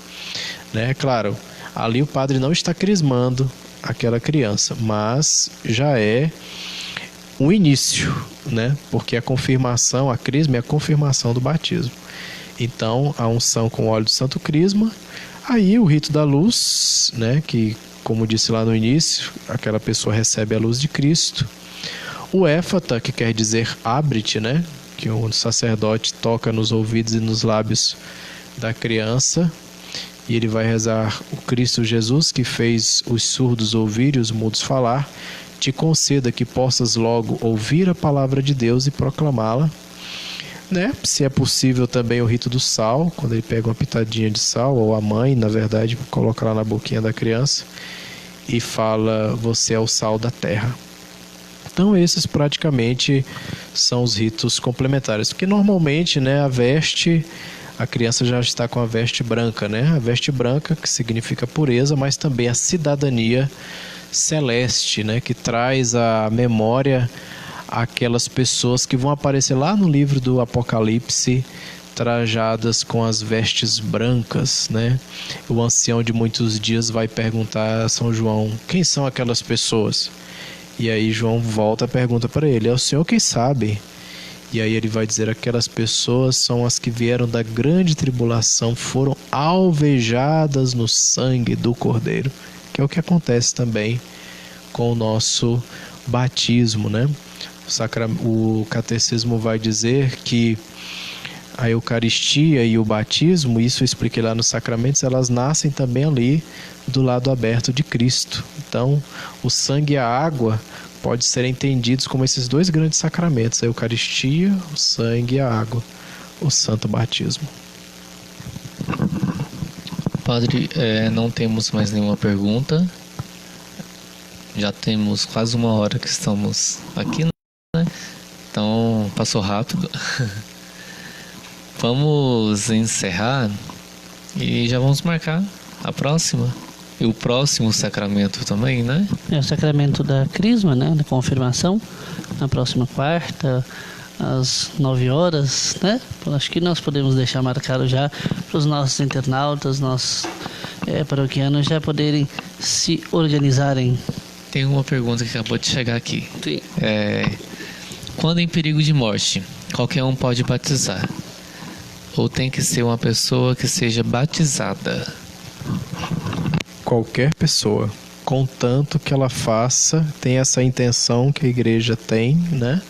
né? Claro, ali o padre não está crismando aquela criança, mas já é um início, né? Porque a confirmação, a crisma é a confirmação do batismo. Então, a unção com o óleo do Santo Crisma, aí o rito da luz, né? Que, como disse lá no início, aquela pessoa recebe a luz de Cristo. O éfata, que quer dizer abre-te, né? Que o sacerdote toca nos ouvidos e nos lábios da criança e ele vai rezar: o Cristo Jesus, que fez os surdos ouvir e os mudos falar, te conceda que possas logo ouvir a palavra de Deus e proclamá-la, né? Se é possível também o rito do sal, quando ele pega uma pitadinha de sal, ou a mãe, na verdade, coloca lá na boquinha da criança e fala: você é o sal da terra. Então esses praticamente são os ritos complementares, porque normalmente, né, a criança já está com a veste branca, né? A veste branca, que significa pureza, mas também a cidadania celeste, né? Que traz à memória aquelas pessoas que vão aparecer lá no livro do Apocalipse, trajadas com as vestes brancas, né? O ancião de muitos dias vai perguntar a São João: quem são aquelas pessoas? E aí João volta a pergunta para ele: é o Senhor quem sabe? E aí ele vai dizer: aquelas pessoas são as que vieram da grande tribulação, foram alvejadas no sangue do Cordeiro, que é o que acontece também com o nosso batismo, né? O catecismo vai dizer que a Eucaristia e o batismo, isso eu expliquei lá nos sacramentos, elas nascem também ali do lado aberto de Cristo. Então, o sangue e a água podem ser entendidos como esses dois grandes sacramentos: a Eucaristia, o sangue e a água, o santo batismo. Padre, não temos mais nenhuma pergunta. Já temos quase 1 hora que estamos aqui, né? Então, passou rápido. Vamos encerrar e já vamos marcar a próxima. E o próximo sacramento também, né? É o sacramento da crisma, né? Da confirmação, na próxima quarta, às 9 horas, né? Acho que nós podemos deixar marcado já para os nossos internautas, nossos paroquianos já poderem se organizarem. Tem uma pergunta que acabou de chegar aqui. Sim. Quando em perigo de morte, qualquer um pode batizar? Ou tem que ser uma pessoa que seja batizada? Qualquer pessoa, contanto que ela tenha essa intenção que a igreja tem, né?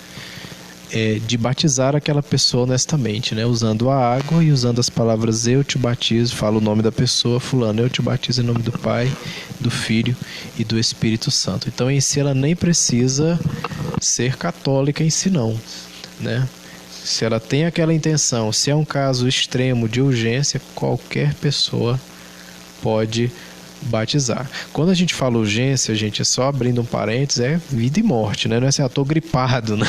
De batizar aquela pessoa honestamente, né? Usando a água e usando as palavras: eu te batizo, fala o nome da pessoa, fulano, eu te batizo em nome do Pai, do Filho e do Espírito Santo. Então, em si, ela nem precisa ser católica em si, não, né? Se ela tem aquela intenção, se é um caso extremo de urgência, qualquer pessoa pode batizar. Quando a gente fala urgência, gente, é só abrindo um parênteses, é vida e morte, né? Não é assim, tô gripado, né?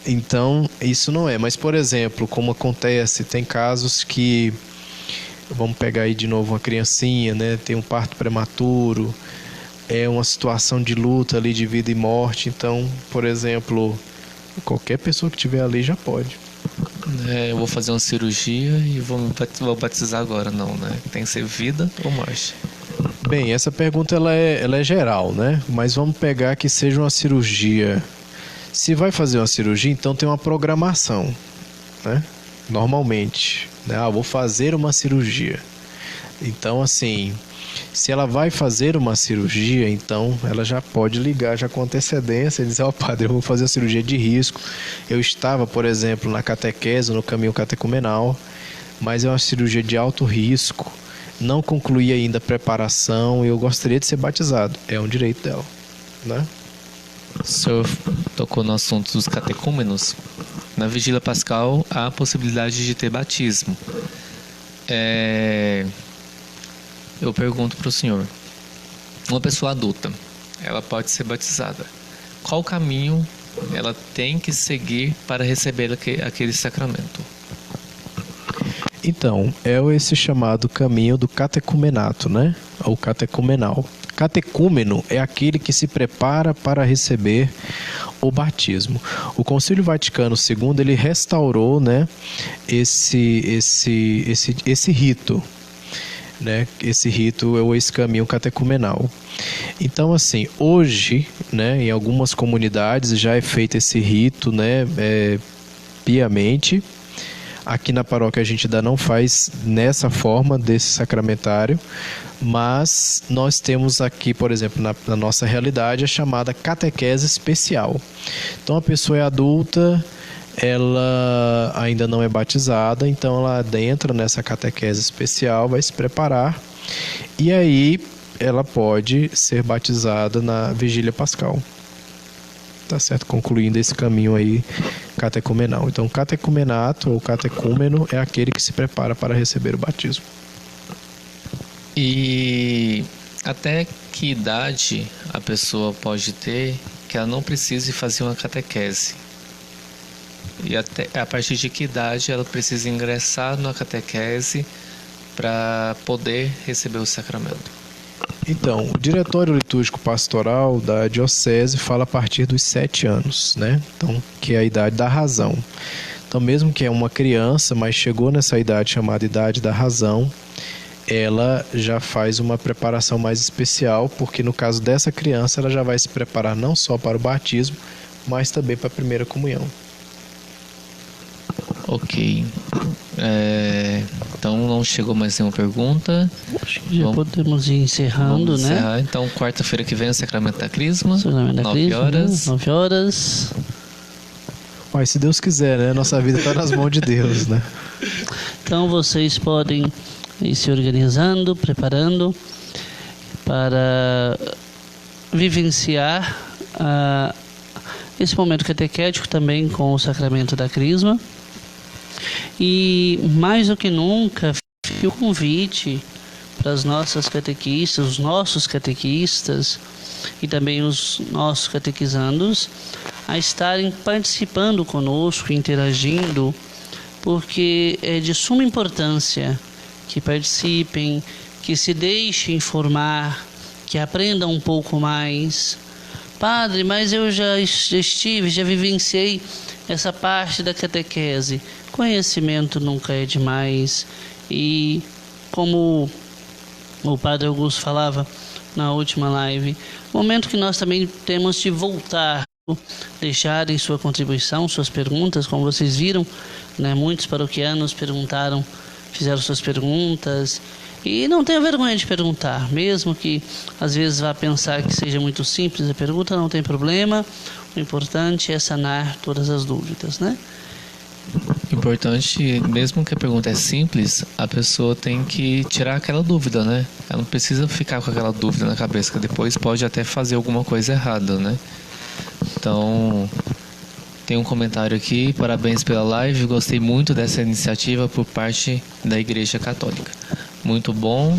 Então, isso não é. Mas, por exemplo, como acontece, tem casos que, vamos pegar aí de novo uma criancinha, né? Tem um parto prematuro, é uma situação de luta ali de vida e morte. Então, por exemplo, qualquer pessoa que estiver ali já pode. Eu vou fazer uma cirurgia e vou batizar agora, não, né? Tem que ser vida ou morte? Bem, essa pergunta ela é geral, né? Mas vamos pegar que seja uma cirurgia. Se vai fazer uma cirurgia, então tem uma programação, né? Normalmente, né? Vou fazer uma cirurgia. Então, assim, se ela vai fazer uma cirurgia, então ela já pode ligar já com antecedência e dizer, padre, eu vou fazer a cirurgia de risco. Eu estava, por exemplo, na catequese, no caminho catecumenal, mas é uma cirurgia de alto risco, não concluí ainda a preparação e eu gostaria de ser batizado. É um direito dela, né? O senhor tocou no assunto dos catecúmenos. Na vigília pascal há a possibilidade de ter batismo. Eu pergunto para o senhor, uma pessoa adulta, ela pode ser batizada. Qual caminho ela tem que seguir para receber aquele sacramento? Então, é esse chamado caminho do catecumenato, né? Ou catecumenal. Catecúmeno é aquele que se prepara para receber o batismo. O Concílio Vaticano II, ele restaurou, né, esse rito, né? Esse rito ou esse caminho catecumenal. Então, assim, hoje, né, em algumas comunidades já é feito esse rito, né, piamente. Aqui na paróquia a gente ainda não faz nessa forma desse sacramentário, mas nós temos aqui, por exemplo, na nossa realidade, a chamada catequese especial. Então a pessoa é adulta, ela ainda não é batizada, então ela adentra nessa catequese especial, vai se preparar e aí ela pode ser batizada na vigília pascal. Tá certo? Concluindo esse caminho aí catecumenal. Então, catecumenato ou catecúmeno é aquele que se prepara para receber o batismo. E até que idade a pessoa pode ter que ela não precise fazer uma catequese? E até a partir de que idade ela precisa ingressar na catequese para poder receber o sacramento? Então, o Diretório Litúrgico Pastoral da Diocese fala a partir dos 7 anos, né? Então, que é a idade da razão. Então, mesmo que é uma criança, mas chegou nessa idade chamada idade da razão, ela já faz uma preparação mais especial, porque no caso dessa criança, ela já vai se preparar não só para o batismo, mas também para a primeira comunhão. Ok. Então não chegou mais nenhuma pergunta. Acho que já podemos ir encerrando, vamos encerrar. né? Então, quarta-feira que vem, o Sacramento da Crisma. Sacramento da 9 Crisma, horas. 9 horas. Mas se Deus quiser, né? Nossa vida está nas mãos de Deus, né? Então vocês podem ir se organizando, preparando para vivenciar esse momento catequético também com o Sacramento da Crisma. E mais do que nunca, fica o convite para as nossas catequistas, os nossos catequistas e também os nossos catequizandos a estarem participando conosco, interagindo, porque é de suma importância que participem, que se deixem informar, que aprendam um pouco mais. Padre, mas eu já estive, já vivenciei essa parte da catequese. Conhecimento nunca é demais. E como o Padre Augusto falava na última live, momento que nós também temos de voltar, deixarem sua contribuição, suas perguntas, como vocês viram, né? Muitos paroquianos perguntaram, fizeram suas perguntas. E não tenha vergonha de perguntar, mesmo que às vezes vá pensar que seja muito simples a pergunta, não tem problema. O importante é sanar todas as dúvidas, né? Importante, mesmo que a pergunta é simples, a pessoa tem que tirar aquela dúvida, né? Ela não precisa ficar com aquela dúvida na cabeça, que depois pode até fazer alguma coisa errada, né? Então, Tem um comentário aqui: parabéns pela live, gostei muito dessa iniciativa por parte da Igreja Católica. Muito bom,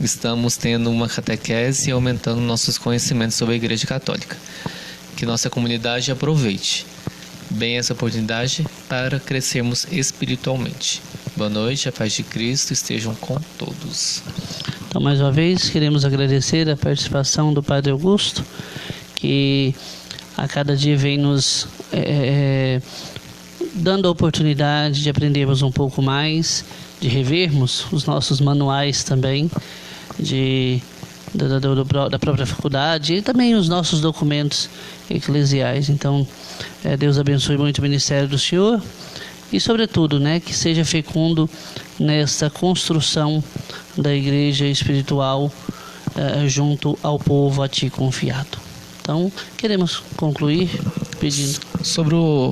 estamos tendo uma catequese e aumentando nossos conhecimentos sobre a Igreja Católica. Que nossa comunidade aproveite bem essa oportunidade para crescermos espiritualmente. Boa noite, a paz de Cristo estejam com todos. Então, mais uma vez, queremos agradecer a participação do Padre Augusto, que a cada dia vem nos dando a oportunidade de aprendermos um pouco mais, de revermos os nossos manuais também, da própria faculdade e também os nossos documentos eclesiais. Então, Deus abençoe muito o ministério do Senhor e, sobretudo, que seja fecundo nessa construção da igreja espiritual junto ao povo a ti confiado. Então, queremos concluir pedindo.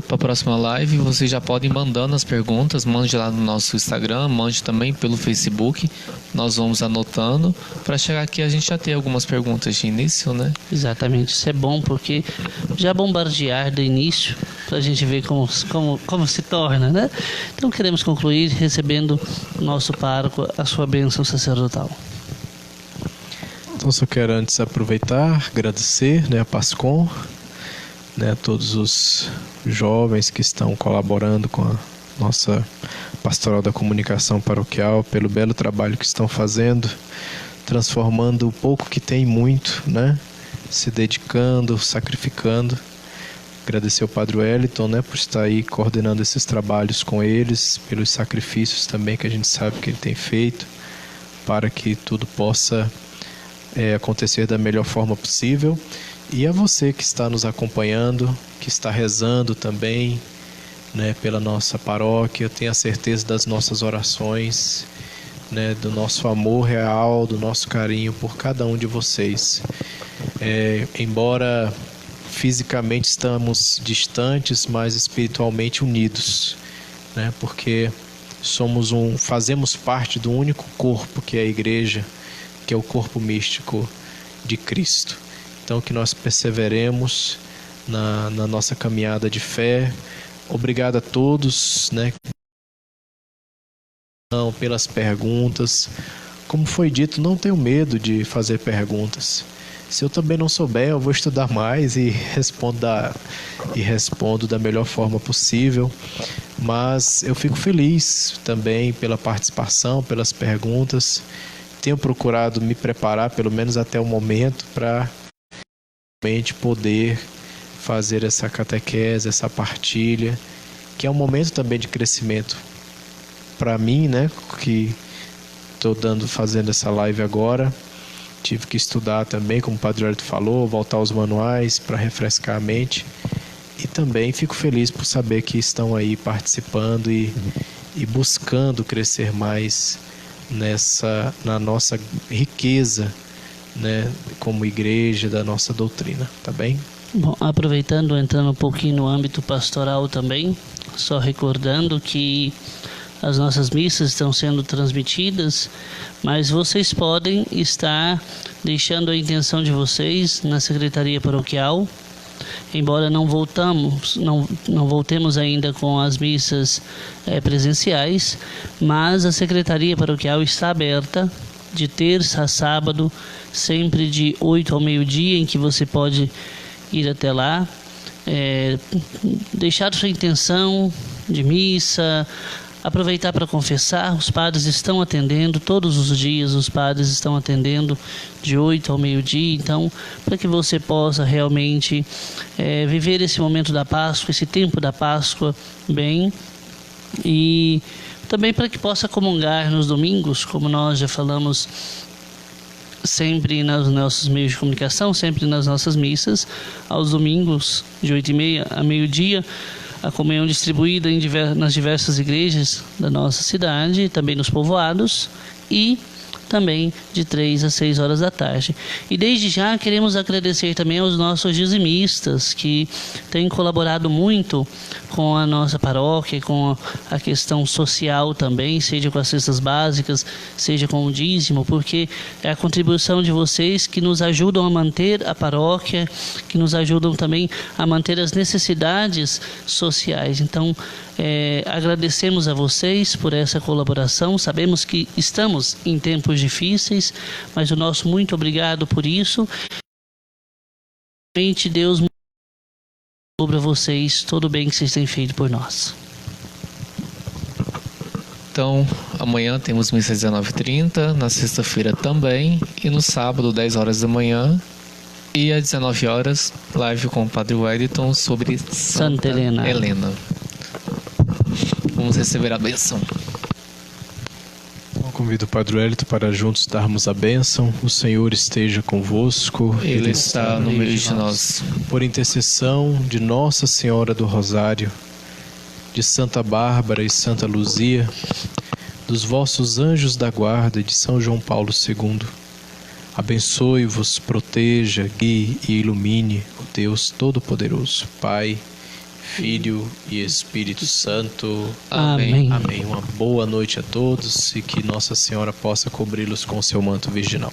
Para a próxima live, vocês já podem mandando as perguntas, mande lá no nosso Instagram, mande também pelo Facebook. Nós vamos anotando para chegar aqui a gente já ter algumas perguntas de início, né? Exatamente, isso é bom porque já bombardear de início para a gente ver como se torna, né? Então queremos concluir recebendo o nosso pároco, a sua bênção sacerdotal. Então só quero antes aproveitar, agradecer a PASCOM, a todos os jovens que estão colaborando com a nossa Pastoral da Comunicação Paroquial, pelo belo trabalho que estão fazendo, transformando o pouco que tem muito, se dedicando, sacrificando. Agradecer ao Padre Wellington, por estar aí coordenando esses trabalhos com eles, pelos sacrifícios também que a gente sabe que ele tem feito, para que tudo possa acontecer da melhor forma possível. E a você que está nos acompanhando, que está rezando também, pela nossa paróquia, tenha certeza das nossas orações, do nosso amor real, do nosso carinho por cada um de vocês. Embora fisicamente estamos distantes, mas espiritualmente unidos, porque fazemos parte do único corpo que é a Igreja, que é o corpo místico de Cristo. Então que nós perseveremos na nossa caminhada de fé. Obrigado a todos, pelas perguntas. Como foi dito, não tenho medo de fazer perguntas. Se eu também não souber, eu vou estudar mais e respondo da melhor forma possível. Mas eu fico feliz também pela participação, pelas perguntas. Tenho procurado me preparar, pelo menos até o momento, para realmente poder fazer essa catequese, essa partilha, que é um momento também de crescimento para mim, que estou fazendo essa live agora. Tive que estudar também, como o Padre Wellington falou, voltar aos manuais para refrescar a mente. E também fico feliz por saber que estão aí participando e buscando crescer mais na nossa riqueza, como igreja, da nossa doutrina, tá bem? Bom, aproveitando, entrando um pouquinho no âmbito pastoral também, só recordando que as nossas missas estão sendo transmitidas, mas vocês podem estar deixando a intenção de vocês na Secretaria Paroquial. Embora não voltemos ainda com as missas presenciais, mas a Secretaria Paroquial está aberta de terça a sábado, sempre de 8 ao meio-dia, em que você pode ir até lá, deixar sua intenção de missa, aproveitar para confessar. Os padres estão atendendo todos os dias, os padres estão atendendo de 8 ao meio-dia, então para que você possa realmente viver esse momento da Páscoa, esse tempo da Páscoa bem, e também para que possa comungar nos domingos, como nós já falamos sempre nos nossos meios de comunicação, sempre nas nossas missas, aos domingos de 8h30 a meio-dia, a comunhão distribuída nas diversas igrejas da nossa cidade, também nos povoados, e também de 3 às 6 horas da tarde. E desde já queremos agradecer também aos nossos dizimistas que têm colaborado muito com a nossa paróquia, com a questão social também, seja com as cestas básicas, seja com o dízimo, porque é a contribuição de vocês que nos ajudam a manter a paróquia, que nos ajudam também a manter as necessidades sociais. Então, agradecemos a vocês por essa colaboração. Sabemos que estamos em tempos difíceis, mas o nosso muito obrigado por isso. Deus sobre vocês todo o bem que vocês têm feito por nós. Então, amanhã temos missa às 19h30, na sexta-feira também, e no sábado, 10 horas da manhã, e às 19 horas, live com o Padre Wellington sobre Santa Helena. Vamos receber a bênção. Eu convido o Padre Wellington para juntos darmos a bênção. O Senhor esteja convosco. Ele está no meio de nós. Por intercessão de Nossa Senhora do Rosário, de Santa Bárbara e Santa Luzia, dos vossos anjos da guarda e de São João Paulo II, abençoe-vos, proteja, guie e ilumine o Deus Todo-Poderoso, Pai, Filho e Espírito Santo. Amém. Amém. Uma boa noite a todos e que Nossa Senhora possa cobri-los com seu manto virginal.